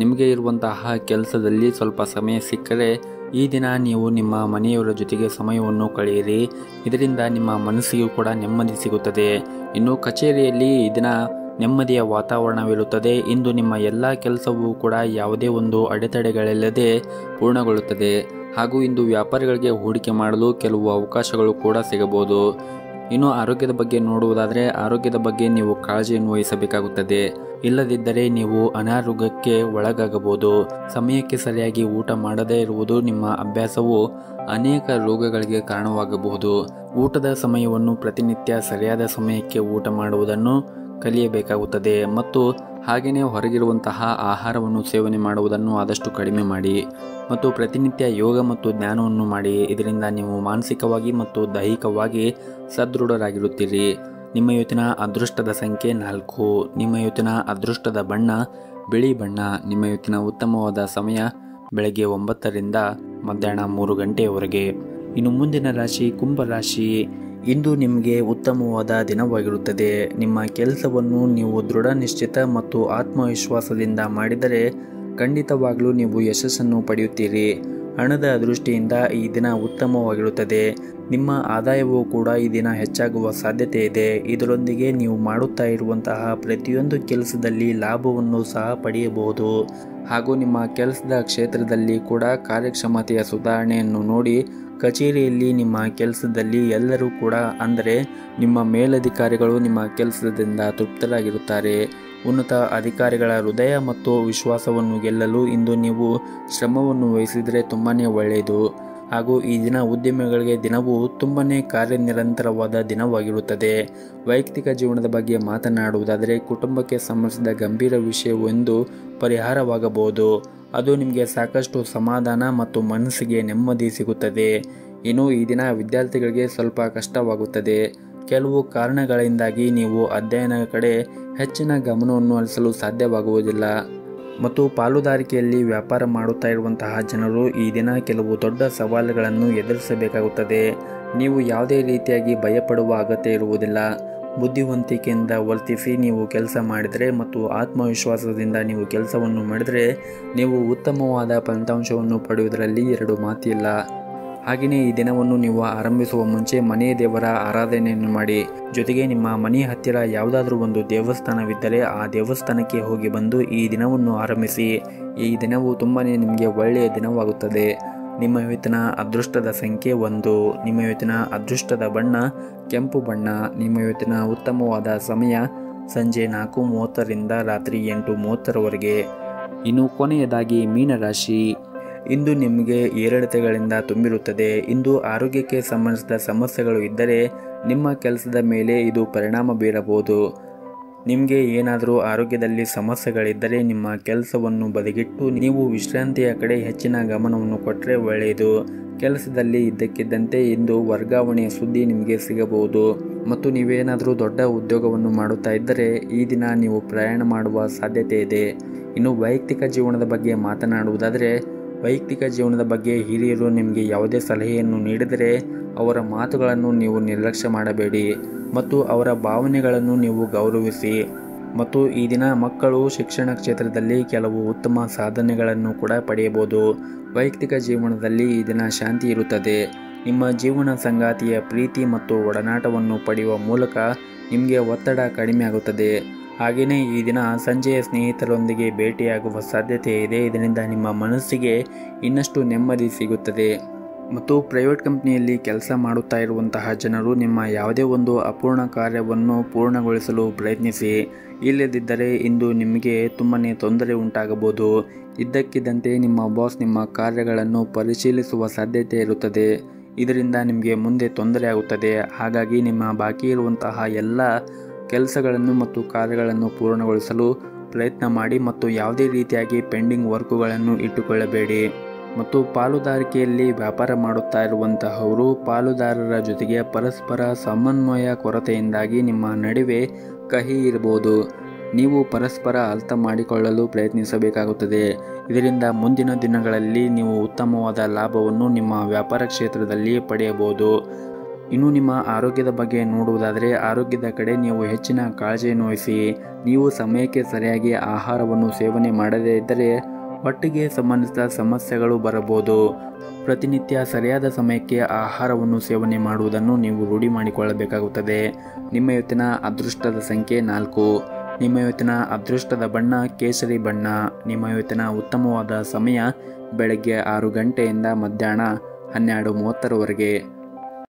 ನಿಮಗೆ ಇರುವಂತಹ ಕೆಲಸದಲ್ಲಿ ಸ್ವಲ್ಪ ಸಮಯ ಸಿಕ್ಕರೆ ಈ ದಿನ ನೀವು ನಿಮ್ಮ ಮನೆಯವರ ಜೊತೆಗೆ ಸಮಯವನ್ನು ಕಳೆಯಿರಿ. ಇದರಿಂದ ನಿಮ್ಮ ಮನಸ್ಸಿಗೂ ಕೂಡ ನೆಮ್ಮದಿ ಸಿಗುತ್ತದೆ. ಇನ್ನು ಕಚೇರಿಯಲ್ಲಿ ಈ ದಿನ ನೆಮ್ಮದಿಯ ವಾತಾವರಣವಿರುತ್ತದೆ. ಇಂದು ನಿಮ್ಮ ಎಲ್ಲ ಕೆಲಸವೂ ಕೂಡ ಯಾವುದೇ ಒಂದು ಅಡೆತಡೆಗಳಿಲ್ಲದೆ ಪೂರ್ಣಗೊಳ್ಳುತ್ತದೆ. ಹಾಗೂ ಇಂದು ವ್ಯಾಪಾರಿಗಳಿಗೆ ಹೂಡಿಕೆ ಮಾಡಲು ಕೆಲವು ಅವಕಾಶಗಳು ಕೂಡ ಸಿಗಬಹುದು. ಇನ್ನು ಆರೋಗ್ಯದ ಬಗ್ಗೆ ನೋಡುವುದಾದರೆ ಆರೋಗ್ಯದ ಬಗ್ಗೆ ನೀವು ಕಾಳಜಿಯನ್ನು ವಹಿಸಬೇಕಾಗುತ್ತದೆ. ಇಲ್ಲದಿದ್ದರೆ ನೀವು ಅನಾರೋಗ್ಯಕ್ಕೆ ಒಳಗಾಗಬಹುದು. ಸಮಯಕ್ಕೆ ಸರಿಯಾಗಿ ಊಟ ಮಾಡದೇ ಇರುವುದು ನಿಮ್ಮ ಅಭ್ಯಾಸವು ಅನೇಕ ರೋಗಗಳಿಗೆ ಕಾರಣವಾಗಬಹುದು. ಊಟದ ಸಮಯವನ್ನು ಪ್ರತಿನಿತ್ಯ ಸರಿಯಾದ ಸಮಯಕ್ಕೆ ಊಟ ಮಾಡುವುದನ್ನು ಕಲಿಯಬೇಕಾಗುತ್ತದೆ ಮತ್ತು ಹಾಗೆಯೇ ಹೊರಗಿರುವಂತಹ ಆಹಾರವನ್ನು ಸೇವನೆ ಮಾಡುವುದನ್ನು ಆದಷ್ಟು ಕಡಿಮೆ ಮಾಡಿ ಮತ್ತು ಪ್ರತಿನಿತ್ಯ ಯೋಗ ಮತ್ತು ಧ್ಯಾನವನ್ನು ಮಾಡಿ. ಇದರಿಂದ ನೀವು ಮಾನಸಿಕವಾಗಿ ಮತ್ತು ದೈಹಿಕವಾಗಿ ಸದೃಢರಾಗಿರುತ್ತೀರಿ. ನಿಮ್ಮ ಇವತ್ತಿನ ಅದೃಷ್ಟದ ಸಂಖ್ಯೆ 4. ನಿಮ್ಮ ಇವತ್ತಿನ ಅದೃಷ್ಟದ ಬಣ್ಣ ಬಿಳಿ ಬಣ್ಣ. ನಿಮ್ಮ ಇವತ್ತಿನ ಉತ್ತಮವಾದ ಸಮಯ ಬೆಳಗ್ಗೆ 9ರಿಂದ ಮಧ್ಯಾಹ್ನ 3 ಗಂಟೆಯವರೆಗೆ. ಇನ್ನು ಮುಂದಿನ ರಾಶಿ ಕುಂಭ ರಾಶಿ. ಇಂದು ನಿಮಗೆ ಉತ್ತಮವಾದ ದಿನವಾಗಿರುತ್ತದೆ. ನಿಮ್ಮ ಕೆಲಸವನ್ನು ನೀವು ದೃಢ ನಿಶ್ಚಿತ ಮತ್ತು ಆತ್ಮವಿಶ್ವಾಸದಿಂದ ಮಾಡಿದರೆ ಖಂಡಿತವಾಗಲೂ ನೀವು ಯಶಸ್ಸನ್ನು ಪಡೆಯುತ್ತೀರಿ. ಹಣದ ದೃಷ್ಟಿಯಿಂದ ಈ ದಿನ ಉತ್ತಮವಾಗಿರುತ್ತದೆ. ನಿಮ್ಮ ಆದಾಯವೂ ಕೂಡ ಈ ದಿನ ಹೆಚ್ಚಾಗುವ ಸಾಧ್ಯತೆ ಇದೆ. ಇದರೊಂದಿಗೆ ನೀವು ಮಾಡುತ್ತಾ ಇರುವಂತಹ ಪ್ರತಿಯೊಂದು ಕೆಲಸದಲ್ಲಿ ಲಾಭವನ್ನು ಸಹ ಪಡೆಯಬಹುದು. ಹಾಗೂ ನಿಮ್ಮ ಕೆಲಸದ ಕ್ಷೇತ್ರದಲ್ಲಿ ಕೂಡ ಕಾರ್ಯಕ್ಷಮತೆಯ ಸುಧಾರಣೆಯನ್ನು ನೋಡಿ ಕಚೇರಿಯಲ್ಲಿ ನಿಮ್ಮ ಕೆಲಸದಲ್ಲಿ ಎಲ್ಲರೂ ಕೂಡ ಅಂದರೆ ನಿಮ್ಮ ಮೇಲಧಿಕಾರಿಗಳು ನಿಮ್ಮ ಕೆಲಸದಿಂದ ತೃಪ್ತರಾಗಿರುತ್ತಾರೆ. ಉನ್ನತ ಅಧಿಕಾರಿಗಳ ಹೃದಯ ಮತ್ತು ವಿಶ್ವಾಸವನ್ನು ಗೆಲ್ಲಲು ಇಂದು ನೀವು ಶ್ರಮವನ್ನು ವಹಿಸಿದರೆ ತುಂಬಾ ಒಳ್ಳೆಯದು. ಹಾಗೂ ಈ ದಿನ ಉದ್ಯಮಿಗಳಿಗೆ ದಿನವೂ ತುಂಬಾ ಕಾರ್ಯನಿರಂತರವಾದ ದಿನವಾಗಿರುತ್ತದೆ. ವೈಯಕ್ತಿಕ ಜೀವನದ ಬಗ್ಗೆ ಮಾತನಾಡುವುದಾದರೆ ಕುಟುಂಬಕ್ಕೆ ಸಂಬಂಧಿಸಿದ ಗಂಭೀರ ವಿಷಯವೊಂದು ಪರಿಹಾರವಾಗಬಹುದು. ಅದು ನಿಮಗೆ ಸಾಕಷ್ಟು ಸಮಾಧಾನ ಮತ್ತು ಮನಸ್ಸಿಗೆ ನೆಮ್ಮದಿ ಸಿಗುತ್ತದೆ. ಇನ್ನು ಈ ದಿನ ವಿದ್ಯಾರ್ಥಿಗಳಿಗೆ ಸ್ವಲ್ಪ ಕಷ್ಟವಾಗುತ್ತದೆ. ಕೆಲವು ಕಾರಣಗಳಿಂದಾಗಿ ನೀವು ಅಧ್ಯಯನದ ಕಡೆ ಹೆಚ್ಚಿನ ಗಮನವನ್ನು ಹರಿಸಲು ಸಾಧ್ಯವಾಗುವುದಿಲ್ಲ. ಮತ್ತು ಪಾಲುದಾರಿಕೆಯಲ್ಲಿ ವ್ಯಾಪಾರ ಮಾಡುತ್ತಾ ಇರುವಂತಹ ಜನರು ಈ ದಿನ ಕೆಲವು ದೊಡ್ಡ ಸವಾಲುಗಳನ್ನು ಎದುರಿಸಬೇಕಾಗುತ್ತದೆ. ನೀವು ಯಾವುದೇ ರೀತಿಯಾಗಿ ಭಯಪಡುವ ಅಗತ್ಯ ಇರುವುದಿಲ್ಲ. ಬುದ್ಧಿವಂತಿಕೆಯಿಂದ ವರ್ತಿಸಿ ನೀವು ಕೆಲಸ ಮಾಡಿದರೆ ಮತ್ತು ಆತ್ಮವಿಶ್ವಾಸದಿಂದ ನೀವು ಕೆಲಸವನ್ನು ಮಾಡಿದರೆ ನೀವು ಉತ್ತಮವಾದ ಫಲಿತಾಂಶವನ್ನು ಪಡೆಯುವುದರಲ್ಲಿ 2 ಮಾತಿಲ್ಲ. ಹಾಗೆಯೇ ಈ ದಿನವನ್ನು ನೀವು ಆರಂಭಿಸುವ ಮುಂಚೆ ಮನೆಯ ದೇವರ ಆರಾಧನೆಯನ್ನು ಮಾಡಿ. ಜೊತೆಗೆ ನಿಮ್ಮ ಮನೆಯ ಹತ್ತಿರ ಯಾವುದಾದ್ರೂ ಒಂದು ದೇವಸ್ಥಾನವಿದ್ದರೆ ಆ ದೇವಸ್ಥಾನಕ್ಕೆ ಹೋಗಿ ಬಂದು ಈ ದಿನವನ್ನು ಆರಂಭಿಸಿ. ಈ ದಿನವು ತುಂಬಾ ನಿಮಗೆ ಒಳ್ಳೆಯ ದಿನವಾಗುತ್ತದೆ. ನಿಮ್ಮ ಇವತ್ತಿನ ಅದೃಷ್ಟದ ಸಂಖ್ಯೆ 1. ನಿಮ್ಮ ಇವತ್ತಿನ ಅದೃಷ್ಟದ ಬಣ್ಣ ಕೆಂಪು ಬಣ್ಣ. ನಿಮ್ಮ ಇವತ್ತಿನ ಉತ್ತಮವಾದ ಸಮಯ ಸಂಜೆ 4:30ರಿಂದ ರಾತ್ರಿ 8:30ರವರೆಗೆ. ಇನ್ನು ಕೊನೆಯದಾಗಿ ಮೀನರಾಶಿ. ಇಂದು ನಿಮಗೆ ಏರಿಳಿತಗಳಿಂದ ತುಂಬಿರುತ್ತದೆ. ಇಂದು ಆರೋಗ್ಯಕ್ಕೆ ಸಂಬಂಧಿಸಿದ ಸಮಸ್ಯೆಗಳು ಇದ್ದರೆ ನಿಮ್ಮ ಕೆಲಸದ ಮೇಲೆ ಇದು ಪರಿಣಾಮ ಬೀರಬಹುದು. ನಿಮಗೆ ಏನಾದರೂ ಆರೋಗ್ಯದಲ್ಲಿ ಸಮಸ್ಯೆಗಳಿದ್ದರೆ ನಿಮ್ಮ ಕೆಲಸವನ್ನು ಬದಿಗಿಟ್ಟು ನೀವು ವಿಶ್ರಾಂತಿಯ ಕಡೆ ಹೆಚ್ಚಿನ ಗಮನವನ್ನು ಕೊಟ್ಟರೆ ಒಳ್ಳೆಯದು. ಕೆಲಸದಲ್ಲಿ ಇದ್ದಕ್ಕಿದ್ದಂತೆ ಇಂದು ವರ್ಗಾವಣೆಯ ಸುದ್ದಿ ನಿಮಗೆ ಸಿಗಬಹುದು. ಮತ್ತು ನೀವೇನಾದರೂ ದೊಡ್ಡ ಉದ್ಯೋಗವನ್ನು ಮಾಡುತ್ತಾ ಇದ್ದರೆ ಈ ದಿನ ನೀವು ಪ್ರಯಾಣ ಮಾಡುವ ಸಾಧ್ಯತೆ ಇದೆ. ಇನ್ನು ವೈಯಕ್ತಿಕ ಜೀವನದ ಬಗ್ಗೆ ಮಾತನಾಡುವುದಾದರೆ ವೈಯಕ್ತಿಕ ಜೀವನದ ಬಗ್ಗೆ ಹಿರಿಯರು ನಿಮಗೆ ಯಾವುದೇ ಸಲಹೆಯನ್ನು ನೀಡಿದರೆ ಅವರ ಮಾತುಗಳನ್ನು ನೀವು ನಿರ್ಲಕ್ಷ್ಯ ಮಾಡಬೇಡಿ ಮತ್ತು ಅವರ ಭಾವನೆಗಳನ್ನು ನೀವು ಗೌರವಿಸಿ. ಮತ್ತು ಈ ದಿನ ಮಕ್ಕಳು ಶಿಕ್ಷಣ ಕ್ಷೇತ್ರದಲ್ಲಿ ಕೆಲವು ಉತ್ತಮ ಸಾಧನೆಗಳನ್ನು ಕೂಡ ಪಡೆಯಬಹುದು. ವೈಯಕ್ತಿಕ ಜೀವನದಲ್ಲಿ ಈ ದಿನ ಶಾಂತಿ ಇರುತ್ತದೆ. ನಿಮ್ಮ ಜೀವನ ಸಂಗಾತಿಯ ಪ್ರೀತಿ ಮತ್ತು ಒಡನಾಟವನ್ನು ಪಡೆಯುವ ಮೂಲಕ ನಿಮಗೆ ಒತ್ತಡ ಕಡಿಮೆ ಆಗುತ್ತದೆ. ಹಾಗೆಯೇ ಈ ದಿನ ಸಂಜೆಯ ಸ್ನೇಹಿತರೊಂದಿಗೆ ಭೇಟಿಯಾಗುವ ಸಾಧ್ಯತೆ ಇದೆ. ಇದರಿಂದ ನಿಮ್ಮ ಮನಸ್ಸಿಗೆ ಇನ್ನಷ್ಟು ನೆಮ್ಮದಿ ಸಿಗುತ್ತದೆ. ಮತ್ತು ಪ್ರೈವೇಟ್ ಕಂಪ್ನಿಯಲ್ಲಿ ಕೆಲಸ ಮಾಡುತ್ತಾ ಇರುವಂತಹ ಜನರು ನಿಮ್ಮ ಯಾವುದೇ ಒಂದು ಅಪೂರ್ಣ ಕಾರ್ಯವನ್ನು ಪೂರ್ಣಗೊಳಿಸಲು ಪ್ರಯತ್ನಿಸಿ. ಇಲ್ಲದಿದ್ದರೆ ಇಂದು ನಿಮಗೆ ತುಂಬಾ ತೊಂದರೆ ಉಂಟಾಗಬಹುದು. ಇದ್ದಕ್ಕಿದ್ದಂತೆ ನಿಮ್ಮ ಬಾಸ್ ನಿಮ್ಮ ಕಾರ್ಯಗಳನ್ನು ಪರಿಶೀಲಿಸುವ ಸಾಧ್ಯತೆ ಇರುತ್ತದೆ. ಇದರಿಂದ ನಿಮಗೆ ಮುಂದೆ ತೊಂದರೆ ಆಗುತ್ತದೆ. ಹಾಗಾಗಿ ನಿಮ್ಮ ಬಾಕಿ ಇರುವಂತಹ ಎಲ್ಲ ಕೆಲಸಗಳನ್ನು ಮತ್ತು ಕಾರ್ಯಗಳನ್ನು ಪೂರ್ಣಗೊಳಿಸಲು ಪ್ರಯತ್ನ ಮಾಡಿ ಮತ್ತು ಯಾವುದೇ ರೀತಿಯಾಗಿ ಪೆಂಡಿಂಗ್ ವರ್ಕುಗಳನ್ನು ಇಟ್ಟುಕೊಳ್ಳಬೇಡಿ. ಮತ್ತು ಪಾಲುದಾರಿಕೆಯಲ್ಲಿ ವ್ಯಾಪಾರ ಮಾಡುತ್ತಾ ಇರುವಂತಹವರು ಪಾಲುದಾರರ ಜೊತೆಗೆ ಪರಸ್ಪರ ಸಮನ್ವಯ ಕೊರತೆಯಿಂದಾಗಿ ನಿಮ್ಮ ನಡುವೆ ಕಹಿ ಇರಬಹುದು. ನೀವು ಪರಸ್ಪರ ಅರ್ಥ ಮಾಡಿಕೊಳ್ಳಲು ಪ್ರಯತ್ನಿಸಬೇಕಾಗುತ್ತದೆ. ಇದರಿಂದ ಮುಂದಿನ ದಿನಗಳಲ್ಲಿ ನೀವು ಉತ್ತಮವಾದ ಲಾಭವನ್ನು ನಿಮ್ಮ ವ್ಯಾಪಾರ ಕ್ಷೇತ್ರದಲ್ಲಿ ಪಡೆಯಬಹುದು. ಇನ್ನು ನಿಮ್ಮ ಆರೋಗ್ಯದ ಬಗ್ಗೆ ನೋಡುವುದಾದರೆ ಆರೋಗ್ಯದ ಕಡೆ ನೀವು ಹೆಚ್ಚಿನ ಕಾಳಜಿಯನ್ನು ವಹಿಸಿ. ನೀವು ಸಮಯಕ್ಕೆ ಸರಿಯಾಗಿ ಆಹಾರವನ್ನು ಸೇವನೆ ಮಾಡದೇ ಇದ್ದರೆ ಹೊಟ್ಟೆಗೆ ಸಂಬಂಧಿಸಿದ ಸಮಸ್ಯೆಗಳು ಬರಬಹುದು. ಪ್ರತಿನಿತ್ಯ ಸರಿಯಾದ ಸಮಯಕ್ಕೆ ಆಹಾರವನ್ನು ಸೇವನೆ ಮಾಡುವುದನ್ನು ನೀವು ರೂಢಿ ಮಾಡಿಕೊಳ್ಳಬೇಕಾಗುತ್ತದೆ. ನಿಮ್ಮ ಇವತ್ತಿನ ಅದೃಷ್ಟದ ಸಂಖ್ಯೆ 4. ನಿಮ್ಮ ಇವತ್ತಿನ ಅದೃಷ್ಟದ ಬಣ್ಣ ಕೇಸರಿ ಬಣ್ಣ. ನಿಮ್ಮ ಇವತ್ತಿನ ಉತ್ತಮವಾದ ಸಮಯ ಬೆಳಗ್ಗೆ 6 ಗಂಟೆಯಿಂದ ಮಧ್ಯಾಹ್ನ 12:30ರವರೆಗೆ.